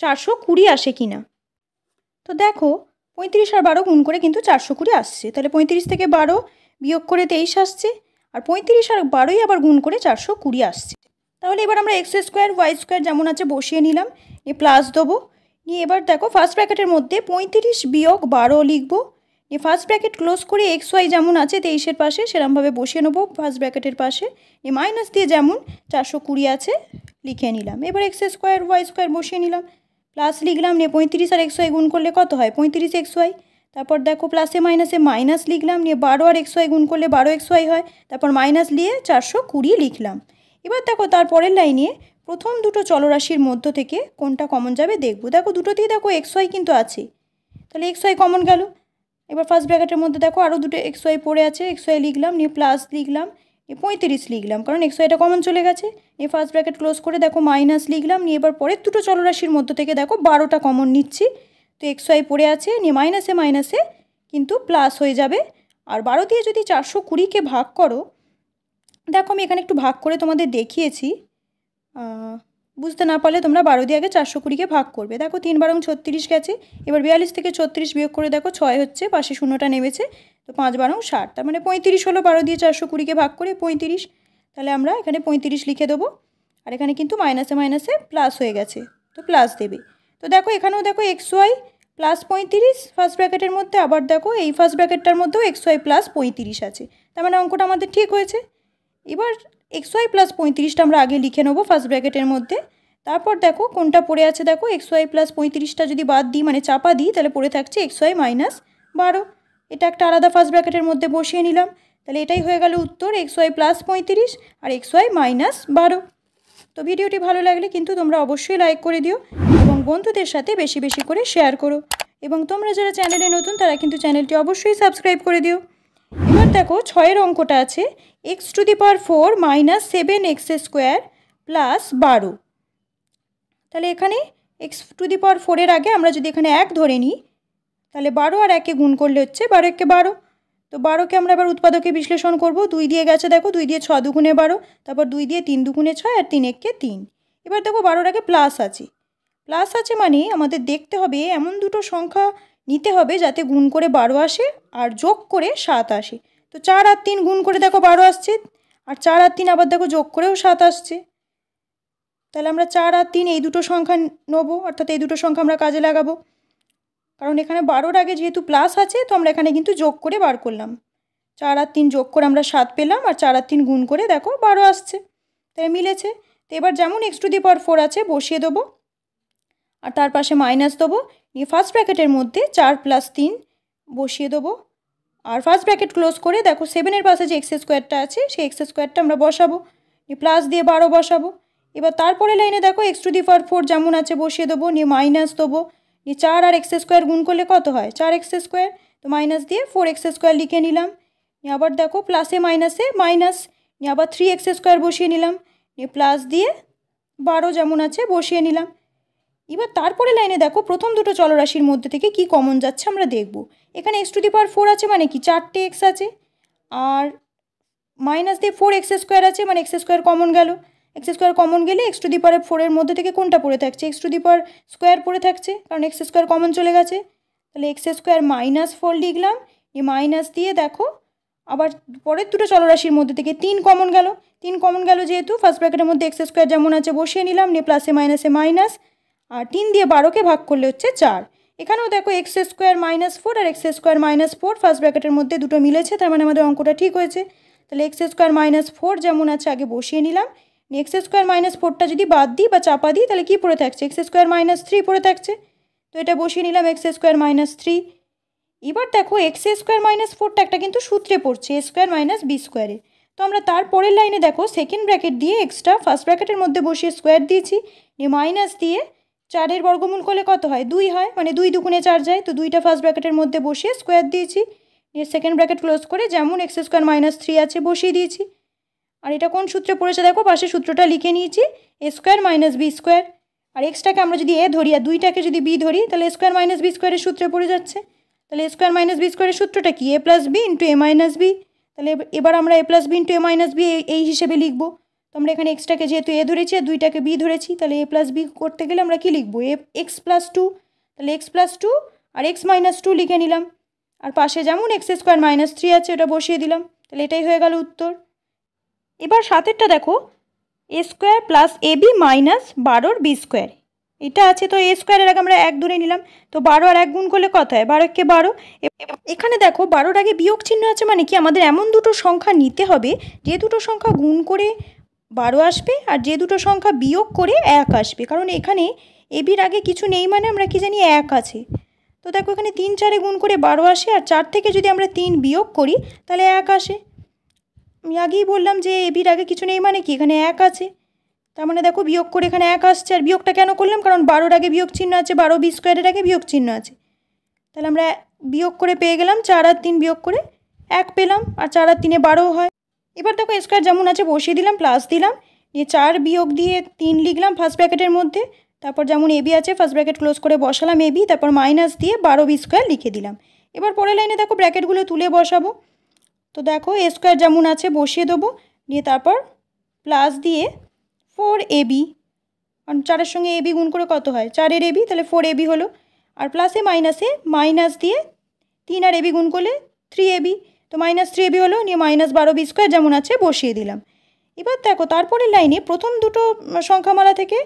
420 আসে কিনা। তো দেখো 35 আর 12 গুণ করে কিন্তু 420 আসছে, তাহলে 35 থেকে 12 বিয়োগ করে 23 আসছে, আর 35 আর 12ই আবার গুণ করে 420 আসছে। তাহলে এবার আমরা এক্স স্কোয়ার ওয়াই স্কোয়ার যেমন আছে বসিয়ে নিলাম, নিয়ে প্লাস দেবো, নিয়ে এবার দেখো ফার্স্ট ব্র্যাকেটের মধ্যে 35 বিয়োগ 12 লিখবো, নিয়ে ফার্স্ট ব্র্যাকেট ক্লোজ করে এক্স ওয়াই যেমন আছে 23-এর পাশে সেরকমভাবে বসিয়ে নেবো ফার্স্ট ব্র্যাকেটের পাশে, নিয়ে মাইনাস দিয়ে যেমন 420 আছে লিখে নিলাম। এবার এক্স স্কোয়ার ওয়াই স্কোয়ার বসিয়ে নিলাম, প্লাস লিখলাম, নিয়ে 35 আর এক্স ওয়াই গুণ করলে কত হয় 35 এক্স ওয়াই, তারপর দেখো প্লাসে মাইনাসে মাইনাস লিখলাম, নিয়ে 12 আর এক্স ওয়াই গুণ করলে 12 এক্স ওয়াই হয়, তারপর মাইনাস দিয়ে 420 লিখলাম। এবার দেখো তারপরের লাইনে প্রথম দুটো চলরাশির মধ্য থেকে কোনটা কমন যাবে দেখবো। দেখো দুটোতেই দেখো এক্স ওয়াই কিন্তু আছে, তাহলে এক্স ওয়াই কমন গেল। এবার ফার্স্ট ব্র্যাকেটের মধ্যে দেখো আরও দুটো এক্স ওয়াই পড়ে আছে, এক্স ওয়াই লিখলাম, নিয়ে প্লাস লিখলাম, নিয়ে 35 লিখলাম, কারণ এক্স ওয়াইটা কমন চলে গেছে, নিয়ে ফার্স্ট ব্র্যাকেট ক্লোজ করে দেখো মাইনাস লিখলাম, নিয়ে এবার পরের দুটো চলরাশির মধ্য থেকে দেখো 12টা কমন নিচ্ছি, তো এক্স ওয়াই পড়ে আছে, নিয়ে মাইনাসে মাইনাসে কিন্তু প্লাস হয়ে যাবে। আর 12 দিয়ে যদি 420কে ভাগ করো, দেখো আমি এখানে একটু ভাগ করে তোমাদের দেখিয়েছি, বুঝতে না পারলে তোমরা 12 দিয়ে আগে 420কে ভাগ করবে। দেখো 3 বারং 36 গেছে, এবার 42 থেকে 36 বিয়োগ করে দেখো 6 হচ্ছে, পাশে শূন্যটা নেমেছে, তো 5 বারং 60, তার মানে 35 হলো 12 দিয়ে 420কে ভাগ করে 35, তাহলে আমরা এখানে 35 লিখে দেবো, আর এখানে কিন্তু মাইনাসে মাইনাসে প্লাস হয়ে গেছে, তো প্লাস দেবে। তো দেখো এখানেও দেখো এক্স ওয়াই প্লাস 35 ফার্স্ট ব্র্যাকেটের মধ্যে, আবার দেখো এই ফার্স্ট ব্র্যাকেটটার মধ্যেও এক্স ওয়াই প্লাস 35 আছে, তার মানে অঙ্কটা আমাদের ঠিক হয়েছে। এবার এক্স ওয়াই প্লাস 35টা আমরা আগে লিখে নেবো ফার্স্ট ব্র্যাকেটের মধ্যে, তারপর দেখো কোনটা পড়ে আছে, দেখো এক্স ওয়াই প্লাস 35টা যদি বাদ দিই মানে চাপা দিই, তাহলে পড়ে থাকছে এক্স ওয়াই মাইনাস 12, এটা একটা আলাদা ফার্স্ট ব্র্যাকেটের মধ্যে বসিয়ে নিলাম, তাহলে এটাই হয়ে গেল উত্তর, এক্স ওয়াই প্লাস 35 আর এক্স ওয়াই মাইনাস 12। তো ভিডিওটি ভালো লাগলে কিন্তু তোমরা অবশ্যই লাইক করে দিও এবং বন্ধুদের সাথে বেশি বেশি করে শেয়ার করো, এবং তোমরা যারা চ্যানেলে নতুন তারা কিন্তু চ্যানেলটি অবশ্যই সাবস্ক্রাইব করে দিও। এবার দেখো 6-এর অঙ্কটা আছে x two the power 4 minus 7x square plus 12, তাহলে এখানে এক্স টু দি পাওয়ার 4-এর আগে আমরা যদি এখানে 1 ধরে নিই, তাহলে 12 আর 1-কে গুণ করলে হচ্ছে 12 একে 12, তো 12কে আমরা এবার উৎপাদকে বিশ্লেষণ করব, 2 দিয়ে গেছে দেখো, 2 দিয়ে 6 দুগুণে 12, তারপর 2 দিয়ে 3 দুগুণে 6 আর 3 একে 3। এবার দেখো 12-এর আগে প্লাস আছে, প্লাস আছে মানে আমাদের দেখতে হবে এমন দুটো সংখ্যা নিতে হবে যাতে গুণ করে 12 আসে আর যোগ করে 7 আসে, তো 4 আর 3 গুণ করে দেখো 12 আসছে, আর 4 আর 3 আবার দেখো যোগ করেও 7 আসছে, তাহলে আমরা 4 আর 3 এই দুটো সংখ্যা নেবো, অর্থাৎ এই দুটো সংখ্যা আমরা কাজে লাগাবো, কারণ এখানে 12-র আগে যেহেতু প্লাস আছে তো আমরা এখানে কিন্তু যোগ করে বার করলাম, 4 আর 3 যোগ করে আমরা 7 পেলাম, আর 4 আর 3 গুণ করে দেখো 12 আসছে, তাই মিলেছে। তো এবার যেমন এক্স টু দি পাওয়ার 4 আছে বসিয়ে দেবো, আর তার পাশে মাইনাস দেবো, নিয়ে ফার্স্ট ব্র্যাকেটের মধ্যে 4 প্লাস 3 বসিয়ে দেবো, আর ফার্স্ট ব্র্যাকেট ক্লোজ করে দেখো 7-এর পাশে যে এক্স স্কোয়ারটা আছে সেই এক্স স্কোয়ারটা আমরা বসাবো, নিয়ে প্লাস দিয়ে 12 বসাবো। এবার তারপরে লাইনে দেখো এক্স টু দি পাওয়ার 4 যেমন আছে বসিয়ে দেবো, নিয়ে মাইনাস দেবো, নিয়ে 4 আর এক্স স্কোয়ার গুণ করলে কত হয় 4x স্কোয়ার, তো মাইনাস দিয়ে 4x স্কোয়ার লিখে নিলাম, নিয়ে আবার দেখো প্লাসে মাইনাসে মাইনাস, নিয়ে আবার 3x স্কোয়ার বসিয়ে নিলাম, নিয়ে প্লাস দিয়ে 12 যেমন আছে বসিয়ে নিলাম। এবার তারপরে লাইনে দেখো প্রথম দুটো চলরাশির মধ্যে থেকে কি কমন যাচ্ছে আমরা দেখব। এখানে এক্স টু দি পাওয়ার 4 আছে মানে কি 4টে এক্স আছে, আর মাইনাস দিয়ে 4x স্কোয়ার আছে মানে এক্স স্কোয়ার কমন গেল, এক্স স্কোয়ার কমন গেলে এক্স টু দি পাওয়ার 4-এর মধ্যে থেকে কোনটা পড়ে থাকছে x two the power square পড়ে থাকছে, কারণ এক্স স্কোয়ার কমন চলে গেছে, তাহলে এক্স স্কোয়ার মাইনাস 4 লিখলাম, এই মাইনাস দিয়ে দেখো আবার পরের দুটো চলরাশির মধ্যে থেকে 3 কমন গেল, 3 কমন গেল যেহেতু ফার্স্ট ব্র্যাকেটের মধ্যে এক্স স্কোয়ার যেমন আছে বসিয়ে নিলাম, নিয়ে প্লাসে মাইনাসে মাইনাস, আর 3 দিয়ে 12কে ভাগ করলে হচ্ছে 4, এখানেও দেখো এক্স স্কোয়ার মাইনাস 4 আর এক্স স্কোয়ার মাইনাস 4 ফার্স্ট ব্র্যাকেটের মধ্যে দুটো মিলেছে, তার মানে আমাদের অঙ্কটা ঠিক হয়েছে। তাহলে এক্স স্কোয়ার মাইনাস 4 যেমন আছে আগে বসিয়ে নিলাম, এক্স স্কোয়ার মাইনাস 4টা যদি বাদ দিই বা চাপা দিই তাহলে কী পড়ে থাকছে এক্স স্কোয়ার মাইনাস 3 পড়ে থাকছে, তো এটা বসিয়ে নিলাম এক্স স্কোয়ার মাইনাস 3। এবার দেখো এক্স স্কোয়ার মাইনাস 4টা একটা কিন্তু সূত্রে পড়ছে এ স্কোয়ার মাইনাস বি স্কোয়ারে, তো আমরা তারপরের লাইনে দেখো সেকেন্ড ব্র্যাকেট দিয়ে এক্সটা ফার্স্ট ব্র্যাকেটের মধ্যে বসিয়ে স্কোয়ার দিয়েছি, নিয়ে মাইনাস দিয়ে 4-এর বর্গমূল করলে কত হয় 2 হয়, মানে 2 দুগুণে 4 যায়, তো 2টা ফার্স্ট ব্র্যাকেটের মধ্যে বসিয়ে স্কোয়ার দিয়েছি, নিয়ে সেকেন্ড ব্র্যাকেট ক্লোজ করে যেমন এক্স স্কোয়ার মাইনাস 3 আছে বসিয়ে দিয়েছি, আর এটা কোন সূত্রে পড়েছে দেখো পাশে সূত্রটা লিখে নিয়েছি এ স্কোয়ার মাইনাস বি স্কোয়ার, আর এক্সটাকে আমরা যদি এ ধরি আর 2টাকে যদি বি ধরি তাহলে এ স্কোয়ার মাইনাস বি স্কোয়ারের সূত্রে পড়ে যাচ্ছে, তাহলে এ স্কোয়ার মাইনাস বি স্কোয়ারের সূত্রটা কি? এ প্লাস বি ইন্টু এ মাইনাস বি। তাহলে এবার আমরা এ প্লাস বি ইন্টু এ মাইনাস বি এই হিসেবে লিখবো। তো আমরা এখানে এক্সটাকে যেহেতু এ ধরেছি আর দুইটাকে বি ধরেছি, তাহলে এ প্লাস বি করতে গেলে আমরা কি লিখবো? X plus two. তাহলে এক্স প্লাস টু আর এক্স মাইনাস টু লিখে নিলাম, আর পাশে যেমন এক্স স্কোয়ার মাইনাস 3 আছে ওটা বসিয়ে দিলাম। তাহলে এটাই হয়ে গেল উত্তর। এবার সাতেরটা দেখো, এ square plus A B minus 12 B square এটা আছে। তো এ স্কোয়ারের আগে আমরা 1 ধরে নিলাম, তো 12 আর 1 গুণ করলে কত হয়? 12 কে 12। এখানে দেখো 12-র আগে বিয়োগ চিহ্ন আছে, মানে কি আমাদের এমন দুটো সংখ্যা নিতে হবে যে দুটো সংখ্যা গুণ করে 12 আসবে আর যে দুটো সংখ্যা বিয়োগ করে 1 আসবে। কারণ এখানে এ বির আগে কিছু নেই, মানে আমরা কি জানি 1 আছে। তো দেখো এখানে 3 4-এ গুণ করে 12 আসে, আর 4 থেকে যদি আমরা 3 বিয়োগ করি তাহলে 1 আসে। আমি আগেই বললাম যে এ বির আগে কিছু নেই, মানে কি এখানে 1 আছে। তার মানে দেখো বিয়োগ করে এখানে 1 আসছে। আর বিয়োগটা কেন করলাম? কারণ 12-র আগে বিয়োগ চিহ্ন আছে, 12 বি স্কোয়ারের আগে বিয়োগ চিহ্ন আছে। তাহলে আমরা বিয়োগ করে পেয়ে গেলাম 4 আর 3 বিয়োগ করে 1 পেলাম, আর 4 আর 3-এ 12 হয়। এবার দেখো স্কোয়ার যেমন আছে বসিয়ে দিলাম, প্লাস দিলাম, দিয়ে 4 বিয়োগ দিয়ে 3 লিখলাম ফার্স্ট ব্র্যাকেটের মধ্যে। তারপর যেমন এবি আছে ফার্স্ট ব্র্যাকেট ক্লোজ করে বসালাম এবি, তারপর মাইনাস দিয়ে 12 বি স্কোয়ার লিখে দিলাম। এবার পরের লাইনে দেখো ব্র্যাকেটগুলো তুলে বসাবো। তো দেখো এ স্কোয়ার যেমন আছে বসিয়ে দেবো, দিয়ে তারপর প্লাস দিয়ে 4 এবি, আর 4-এর সঙ্গে এবি গুণ করে কত হয়? 4-এর এবি, তাহলে 4 এবি হলো। আর প্লাসে মাইনাসে মাইনাস দিয়ে 3 আর এবি গুণ করলে 3 এবি, তো মাইনাস 3 এবি হলো। নিয়ে মাইনাস 12 বি স্কোয়ার যেমন আছে বসিয়ে দিলাম। এবার দেখো তারপরের লাইনে প্রথম দুটো সংখ্যামালা থেকে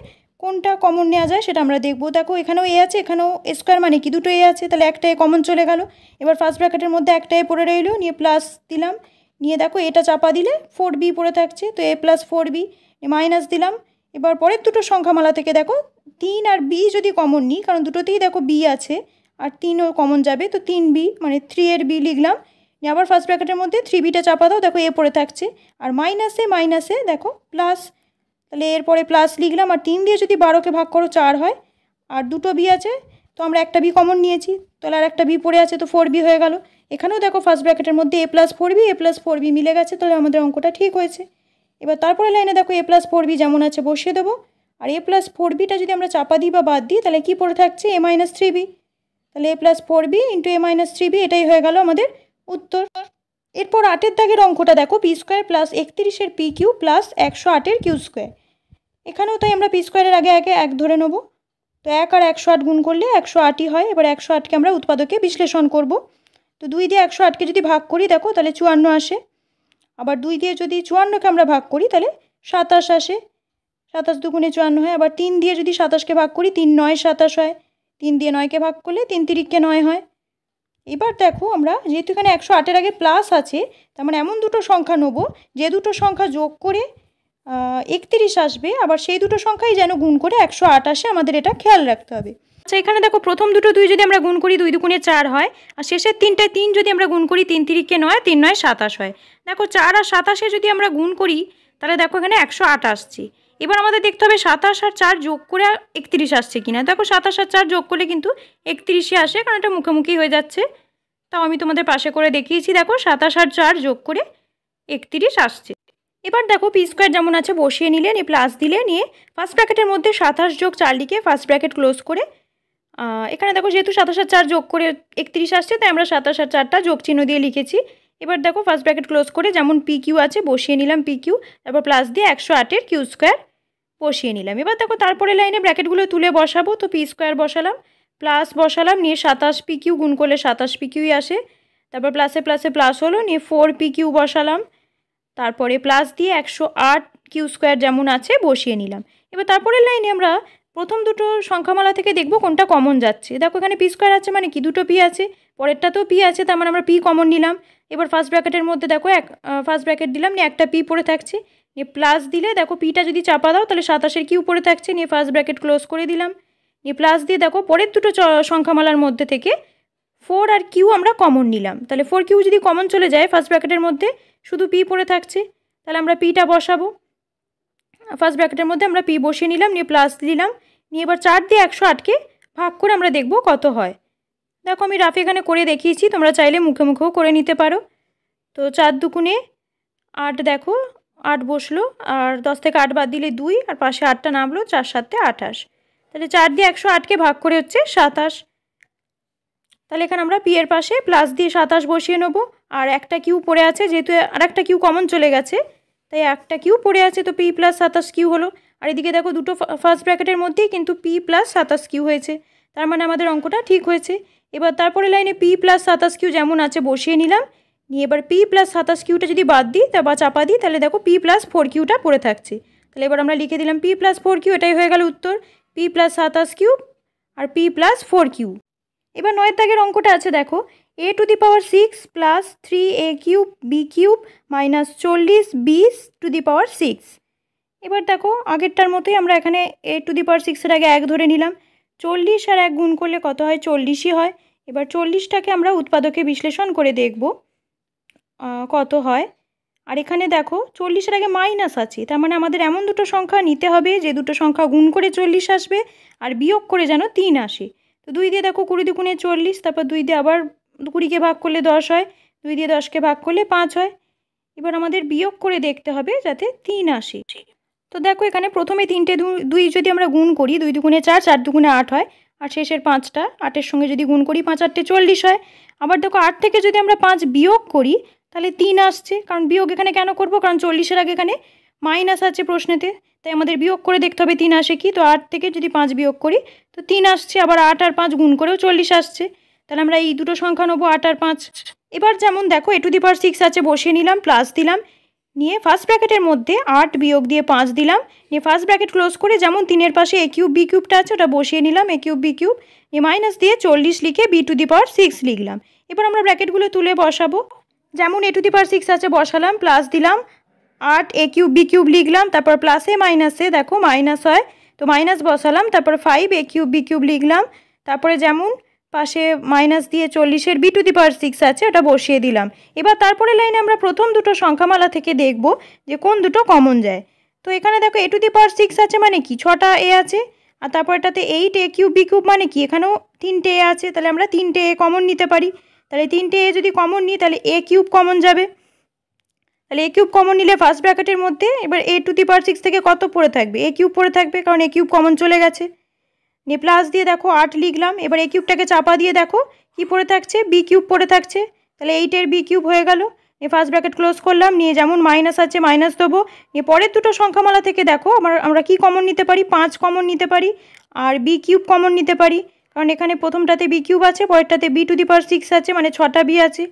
কোনটা কমন নেওয়া যায় সেটা আমরা দেখবো। দেখো এখানেও এ আছে, এখানেও এ স্কোয়ার, মানে কি দুটো এ আছে, তাহলে একটা এ কমন চলে গেল। এবার ফার্স্ট ব্র্যাকেটের মধ্যে একটা এ পড়ে রইলো, নিয়ে প্লাস দিলাম, নিয়ে দেখো এটা চাপা দিলে 4 বি পড়ে থাকছে, তো এ প্লাস 4 বি মাইনাস দিলাম। এবার পরের দুটো সংখ্যামালা থেকে দেখো 3 আর বি যদি কমন নিই, কারণ দুটোতেই দেখো বি আছে আর 3ও কমন যাবে, তো 3 বি মানে 3 এর বি লিখলাম। আবার ফার্স্ট ব্র্যাকেটের মধ্যে 3 বিটা চাপা দাও, দেখো এ পড়ে থাকছে, আর মাইনাসে মাইনাসে দেখো প্লাস, তাহলে এরপরে প্লাস লিখলাম। আর 3 দিয়ে যদি 12কে ভাগ করো 4 হয়, আর দুটো বি আছে, তো আমরা একটা বি কমন নিয়েছি, তাহলে আর একটা বি পড়ে আছে, তো 4 বি হয়ে গেল। এখানেও দেখো ফার্স্ট ব্র্যাকেটের মধ্যে এ প্লাস 4 বি, এ প্লাস 4 বি মিলে গেছে, তাহলে আমাদের অঙ্কটা ঠিক হয়েছে। এবার তারপরে লাইনে দেখো এ প্লাস 4 বি যেমন আছে বসিয়ে দেবো, আর এ প্লাস 4 বিটা যদি আমরা চাপা দিই বা বাদ দিই তাহলে কী পড়ে থাকছে? এ মাইনাস 3 বি। তাহলে এ প্লাস 4 বি ইন্টু এ মাইনাস 3 বি, এটাই হয়ে গেল আমাদের উত্তর। এরপর 8-এর দাগের অঙ্কটা দেখো, পি স্কোয়ার প্লাস 31-এর পি কিউ প্লাস 108-এর কিউ স্কোয়ার। এখানেও তাই আমরা পি স্কোয়ারের আগে আগে 1 ধরে নেব। তো 1 আর 108 গুণ করলে 108ই হয়। এবার 108কে আমরা উৎপাদকে বিশ্লেষণ করব। তো 2 দিয়ে 108কে যদি ভাগ করি দেখো তাহলে 54 আসে। আবার 2 দিয়ে যদি 54কে আমরা ভাগ করি তাহলে 27 আসে। 27 দুগুণে 54 হয়। আবার 3 দিয়ে যদি 27কে ভাগ করি 3 9 27 হয়। 3 দিয়ে 9কে ভাগ করলে 3 তিরিককে 9 হয়। এবার দেখো আমরা যেহেতু এখানে 108-এর আগে প্লাস আছে, তার মানে এমন দুটো সংখ্যা নেব যে দুটো সংখ্যা যোগ করে 31 আসবে, আবার সেই দুটো সংখ্যাই যেন গুণ করে 108 আসে, আমাদের এটা খেয়াল রাখতে হবে। আচ্ছা এখানে দেখো প্রথম দুটো 2 যদি আমরা গুণ করি 2 দুগুণে 4 হয়, আর শেষের 3টায় 3 যদি আমরা গুণ করি 3 তিরিককে 9, 3 9 27 হয়। দেখো 4 আর 27-এ যদি আমরা গুণ করি তাহলে দেখো এখানে 108 আসছে। এবার আমাদের দেখতে হবে 27 আর 4 যোগ করে 31 আসছে কিনা। দেখো 27 আর 4 যোগ করলে কিন্তু 31ই আসে, কারণ এটা মুখোমুখি হয়ে যাচ্ছে। তাও আমি তোমাদের পাশে করে দেখিয়েছি, দেখো 27 আর 4 যোগ করে 31 আসছে। এবার দেখো পি স্কোয়ার যেমন আছে বসিয়ে নিলে, নিয়ে প্লাস দিলে, নিয়ে ফার্স্ট ব্র্যাকেটের মধ্যে 27 যোগ 4 লিখে ফার্স্ট ব্র্যাকেট ক্লোজ করে এখানে দেখো যেহেতু 27 আর 4 যোগ করে 31 আসছে, তাই আমরা 27 আর 4টা যোগ চিহ্ন দিয়ে লিখেছি। এবার দেখো ফার্স্ট ব্র্যাকেট ক্লোজ করে যেমন পি কিউ আছে বসিয়ে নিলাম পি কিউ, তারপর প্লাস দিয়ে 108-এর কিউ স্কোয়ার বসিয়ে নিলাম। এবার দেখো তারপরে লাইনে ব্র্যাকেটগুলো তুলে বসাবো। তো পি স্কোয়ার বসালাম, প্লাস বসালাম, নিয়ে 27 পি কিউ গুণ করলে 27 পি কিউই আসে। তারপর প্লাসে প্লাসে প্লাস হলো, নিয়ে 4 পি কিউ বসালাম, তারপরে প্লাস দিয়ে 108 কিউ স্কোয়ার যেমন আছে বসিয়ে নিলাম। এবার তারপরের লাইনে আমরা প্রথম দুটো সংখ্যামালা থেকে দেখব কোনটা কমন যাচ্ছে। দেখো এখানে পি স্কোয়ার আছে, মানে কি দুটো পি আছে, পরেরটাতেও পি আছে, তার মানে আমরা পি কমন নিলাম। এবার ফার্স্ট ব্র্যাকেটের মধ্যে দেখো ফার্স্ট ব্র্যাকেট দিলাম, নিয়ে একটা পি পড়ে থাকছে, নিয়ে প্লাস দিলে দেখো পিটা যদি চাপা দাও তাহলে 27-এর কিউ পড়ে থাকছে, নিয়ে ফার্স্ট ব্র্যাকেট ক্লোজ করে দিলাম, নিয়ে প্লাস দিয়ে দেখো পরের দুটো সংখ্যামালার মধ্যে থেকে 4 আর কিউ আমরা কমন নিলাম। তাহলে 4 কিউ যদি কমন চলে যায় ফার্স্ট ব্র্যাকেটের মধ্যে শুধু পি পড়ে থাকছে, তাহলে আমরা পিটা বসাবো। ফার্স্ট ব্র্যাকেটের মধ্যে আমরা পি বসিয়ে নিলাম, নিয়ে প্লাস দিলাম, নিয়ে এবার 4 দিয়ে 108কে ভাগ করে আমরা দেখব কত হয়। দেখো আমি রাফ এখানে করে দেখিয়েছি, তোমরা চাইলে মুখে মুখেও করে নিতে পারো। তো 4 দুগুণে 8, দেখো 8 বসলো, আর 10 থেকে 8 বাদ দিলে 2, আর পাশে 8টা নামলো, 4 7 28। তাহলে 4 দিয়ে 108কে ভাগ করে হচ্ছে 27। তাহলে এখানে আমরা পি এর পাশে প্লাস দিয়ে 27 বসিয়ে নেব। আর একটা কিউ পড়ে আছে, যেহেতু আর একটা কিউ কমন চলে গেছে তাই একটা কিউ পড়ে আছে, তো পি প্লাস 27 কিউ হলো। আর এদিকে দেখো দুটো ফার্স্ট ব্র্যাকেটের মধ্যেই কিন্তু পি প্লাস 27 কিউ হয়েছে, তার মানে আমাদের অঙ্কটা ঠিক হয়েছে। এবার তারপরে লাইনে পি প্লাস 27 কিউ যেমন আছে বসিয়ে নিলাম, নিয়ে এবার পি প্লাস 27 কিউটা যদি বাদ দিই বা চাপা দিই তাহলে দেখো পি প্লাস 4 কিউটা পড়ে থাকছে। তাহলে এবার আমরা লিখে দিলাম পি প্লাস 4 কিউ, এটাই হয়ে গেল উত্তর, পি প্লাস 27 কিউ আর পি প্লাস 4 কিউ। এবার 9 দাগের অঙ্কটা আছে দেখো, a to the power 6 plus 3a cube B cube minus 40 B to the power 6। এবার দেখো আগেরটার মতোই আমরা এখানে a টু দি পাওয়ার 6 এর আগে 1 ধরে নিলাম, 40 আর 1 গুণ করলে কত হয়, 40ই হয়। এবার 40টাকে আমরা উৎপাদকে বিশ্লেষণ করে দেখব কত হয়। আর এখানে দেখো 40-এর আগে মাইনাস আছে, তার মানে আমাদের এমন দুটো সংখ্যা নিতে হবে যে দুটো সংখ্যা গুণ করে 40 আসবে আর বিয়োগ করে যেন 3 আসে। তো 2 দিয়ে দেখো 20 দুগুণে 40, তারপর 2 দিয়ে আবার 20কে ভাগ করলে 10 হয়, 2 দিয়ে 10কে ভাগ করলে 5 হয়। এবার আমাদের বিয়োগ করে দেখতে হবে যাতে 3 আসে। তো দেখো এখানে প্রথমে 3টে 2 যদি আমরা গুণ করি, 2 দুগুণে 4, 4 দুগুণে 8 হয়, আর শেষের 5টা 8-এর সঙ্গে যদি গুণ করি 5 8 40 হয়। আবার দেখো 8 থেকে যদি আমরা 5 বিয়োগ করি তাহলে 3 আসছে, কারণ বিয়োগ এখানে কেন করব, কারণ 40-এর আগে এখানে মাইনাস আছে প্রশ্নেতে, তাই আমাদের বিয়োগ করে দেখতে হবে 3 আসে কি। তো 8 থেকে যদি 5 বিয়োগ করি তো 3 আসছে, আবার 8 আর 5 গুণ করেও 40 আসছে। তাহলে আমরা এই দুটো সংখ্যা নেবো 8 আর 5। এবার যেমন দেখো a টু দি পাওয়ার 6 আছে বসিয়ে নিলাম, প্লাস দিলাম, নিয়ে ফার্স্ট ব্র্যাকেটের মধ্যে 8 বিয়োগ দিয়ে 5 দিলাম, নিয়ে ফার্স্ট ব্র্যাকেট ক্লোজ করে যেমন 3-এর পাশে a কিউব বি কিউবটা আছে ওটা বসিয়ে নিলাম, a কিউব বি কিউব, নিয়ে মাইনাস দিয়ে 40 লিখে b টু দি পাওয়ার 6 লিখলাম। এবার আমরা ব্র্যাকেটগুলো তুলে বসাবো, যেমন a টু দি পাওয়ার 6 আছে বসালাম, প্লাস দিলাম, 8 a কিউব বি কিউব লিখলাম, তারপর প্লাসে মাইনাসে দেখো মাইনাস হয় তো মাইনাস বসালাম, তারপর 5 a কিউব বি কিউব লিখলাম, তারপরে যেমন পাশে মাইনাস দিয়ে 40-এর বি টু দি পাওয়ার 6 আছে ওটা বসিয়ে দিলাম। এবার তারপরে লাইনে আমরা প্রথম দুটো সংখ্যামালা থেকে দেখব যে কোন দুটো কমন যায়। তো এখানে দেখো a টু দি পাওয়ার 6 আছে মানে কি 6টা a আছে, আর তারপর এটাতে 8 a কিউব বি কিউব মানে কি এখানেও 3টে a আছে, তাহলে আমরা 3টে a কমন নিতে পারি। তাহলে 3টে a যদি কমন নিই তাহলে a কিউব কমন যাবে, তাহলে a কিউব কমন নিলে ফার্স্ট ব্র্যাকেটের মধ্যে এবার a টু দি পাওয়ার 6 থেকে কত পড়ে থাকবে, a কিউব পড়ে থাকবে, কারণ a কিউব কমন চলে গেছে। নিয়ে প্লাস দিয়ে দেখো 8 লিখলাম, এবার a কিউবটাকে চাপা দিয়ে দেখো কি পড়ে থাকছে, বি কিউব পড়ে থাকছে, তাহলে 8-এর বি কিউব হয়ে গেল। নিয়ে ফার্স্ট ব্র্যাকেট ক্লোজ করলাম, নিয়ে যেমন মাইনাস আছে মাইনাস দেবো, নিয়ে পরের দুটো সংখ্যামালা থেকে দেখো আমরা কি কমন নিতে পারি, 5 কমন নিতে পারি আর বি কিউব কমন নিতে পারি, কারণ এখানে প্রথমটাতে বি কিউব আছে, পরেরটাতে বি টু দি পাওয়ার 6 আছে, মানে 6টা বি আছে।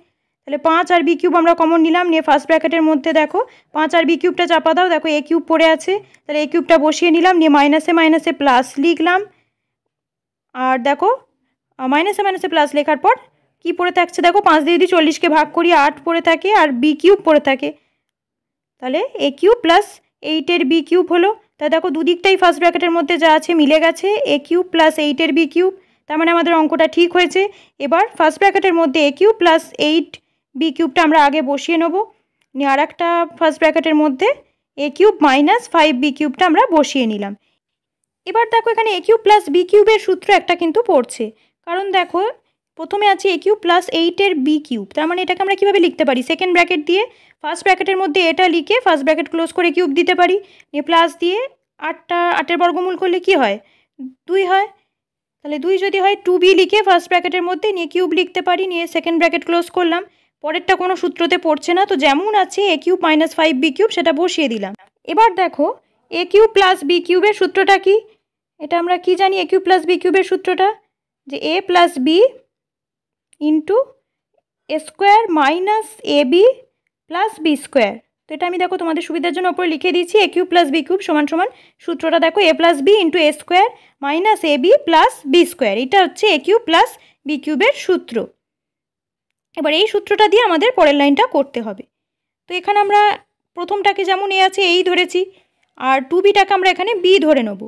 তাহলে 5 আর বি কিউব আমরা কমন নিলাম, নিয়ে ফার্স্ট ব্র্যাকেটের মধ্যে দেখো 5 আর বি কিউবটা চাপা দাও, দেখো a কিউব পড়ে আছে, তাহলে a কিউবটা বসিয়ে নিলাম, নিয়ে মাইনাসে মাইনাসে প্লাস লিখলাম, আর দেখো মাইনাসে মাইনাসে প্লাস লেখার পর কি পড়ে থাকছে দেখো 5 দিয়ে যদি 40কে ভাগ করি 8 পড়ে থাকে আর বি কিউব পড়ে থাকে, তাহলে a কিউব প্লাস 8-এর বি কিউব হলো। তাই দেখো দুদিকটাই ফার্স্ট ব্র্যাকেটের মধ্যে যা আছে মিলে গেছে, a কিউব প্লাস 8-এর বি কিউব, তার মানে আমাদের অঙ্কটা ঠিক হয়েছে। এবার ফার্স্ট ব্র্যাকেটের মধ্যে a কিউব প্লাস 8 বি কিউবটা আমরা আগে বসিয়ে নেবো, নিয়ে আর একটা ফার্স্ট ব্র্যাকেটের মধ্যে a কিউব মাইনাস 5 বি কিউবটা আমরা বসিয়ে নিলাম। এবার দেখো এখানে a কিউব প্লাস বি কিউবের সূত্র একটা কিন্তু পড়ছে, কারণ দেখো প্রথমে আছে a কিউব প্লাস 8-এর বি কিউব, তার মানে এটাকে আমরা কীভাবে লিখতে পারি, সেকেন্ড ব্র্যাকেট দিয়ে ফার্স্ট ব্র্যাকেটের মধ্যে এটা লিখে ফার্স্ট ব্র্যাকেট ক্লোজ করে কিউব দিতে পারি, নিয়ে প্লাস দিয়ে 8-এর বর্গমূল করলে কি হয় 2 হয়, তাহলে 2 যদি হয় 2b লিখে ফার্স্ট ব্র্যাকেটের মধ্যে নিয়ে কিউব লিখতে পারি, নিয়ে সেকেন্ড ব্র্যাকেট ক্লোজ করলাম। পরেরটা কোনো সূত্রতে পড়ছে না, তো যেমন আছে a cube minus 5 B cube সেটা বসিয়ে দিলাম। এবার দেখো a কিউব প্লাস বি কিউবের সূত্রটা কি, এটা আমরা কি জানি, a কিউব প্লাস বি কিউবের সূত্রটা যে a plus B into A square minus A B plus B square. তো এটা আমি দেখো তোমাদের সুবিধার জন্য ওপরে লিখে দিয়েছি, a cube plus B cube সমান সমান সূত্রটা দেখো a plus B into A square minus A B plus B square, এটা হচ্ছে a কিউব প্লাস বি কিউবের সূত্র। এবার এই সূত্রটা দিয়ে আমাদের পরের লাইনটা করতে হবে। তো এখানে আমরা প্রথমটাকে যেমন এ আছে এই ধরেছি, আর 2bটাকে আমরা এখানে বি ধরে নেব।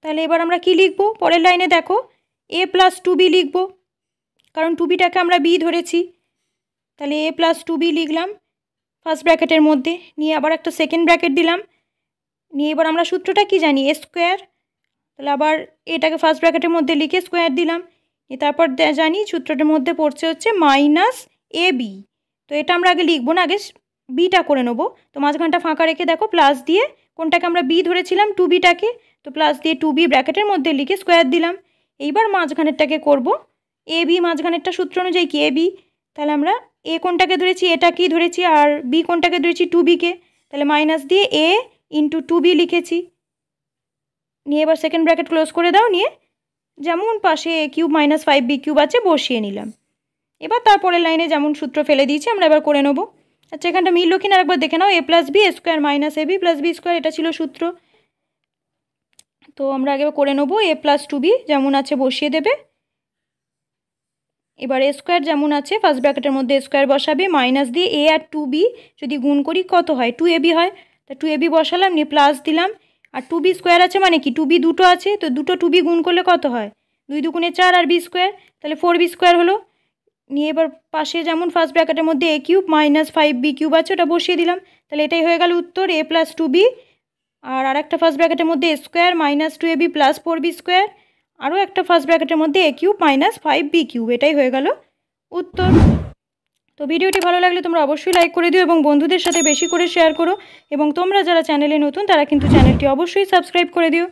তাহলে এবার আমরা কি লিখব, পরের লাইনে দেখো a প্লাস 2b লিখব, কারণ 2bটাকে আমরা বি ধরেছি, তাহলে a প্লাস 2b লিখলাম ফার্স্ট ব্র্যাকেটের মধ্যে, নিয়ে আবার একটা সেকেন্ড ব্র্যাকেট দিলাম, নিয়ে এবার আমরা সূত্রটা কি জানি এ স্কোয়ার, তাহলে আবার এটাকে ফার্স্ট ব্র্যাকেটের মধ্যে লিখে স্কোয়ার দিলাম, তারপর জানি সূত্রটার মধ্যে পড়ছে হচ্ছে মাইনাস এ বি, তো এটা আমরা আগে লিখবো না, আগে বিটা করে নেবো। তো মাঝখানটা ফাঁকা রেখে দেখো প্লাস দিয়ে কোনটাকে আমরা বি ধরেছিলাম 2bটাকে, তো প্লাস দিয়ে 2b ব্র্যাকেটের মধ্যে লিখে স্কোয়ার দিলাম। এইবার মাঝখানেরটাকে করব এ বি মাঝখানেরটা সূত্র অনুযায়ী কি এ বি, তাহলে আমরা এ কোনটাকে ধরেছি এটাকেই ধরেছি, আর বি কোনটাকে ধরেছি টু বিকে, তাহলে মাইনাস দিয়ে এ ইন্টু টু বি লিখেছি। নিয়ে এবার সেকেন্ড ব্র্যাকেট ক্লোজ করে দাও, নিয়ে যেমন পাশে এ কিউব মাইনাস 5b কিউব আছে বসিয়ে নিলাম। এবার তারপরের লাইনে যেমন সূত্র ফেলে দিয়েছি আমরা এবার করে নেবো। আচ্ছা এখানটা মিলল কিনা একবার দেখে নাও, এ plus B square minus A B plus B square, এটা ছিল সূত্র। তো আমরা আগে করে নেবো, এ প্লাস টু বি যেমন আছে বসিয়ে দেবে। এবার এ স্কোয়ার যেমন আছে ফার্স্ট ব্র্যাকেটের মধ্যে স্কোয়ার বসাবে, মাইনাস দিয়ে এ আর টু বি যদি গুণ করি কত হয়, টু এ বি হয়। তা টু এ বি বসালাম, নিয়ে প্লাস দিলাম, আর টু বি স্কোয়ার আছে মানে কি টু বি দুটো আছে, তো দুটো টু বি গুণ করলে কত হয়, 2 দুগুণে 4 আর বি স্কোয়ার, তাহলে 4b স্কোয়ার হলো। নিয়ে এবার পাশে যেমন ফার্স্ট ব্র্যাকেটের মধ্যে এ কিউব মাইনাস 5b কিউব আছে ওটা বসিয়ে দিলাম, তাহলে এটাই হয়ে গেল উত্তর, এ প্লাস টু বি। আর আরেকটা ফার্স্ট ব্র্যাকেটের মধ্যে square minus 2ab plus 4b square, আরও একটা ফার্স্ট ব্র্যাকেটের মধ্যে এ কিউব মাইনাস 5b কিউব, এটাই হয়ে গেল উত্তর। তো ভিডিওটি ভালো লাগলে তোমরা অবশ্যই লাইক করে দিও এবং বন্ধুদের সাথে বেশি করে শেয়ার করো, এবং তোমরা যারা চ্যানেলে নতুন তারা কিন্তু চ্যানেলটি অবশ্যই সাবস্ক্রাইব করে দিও।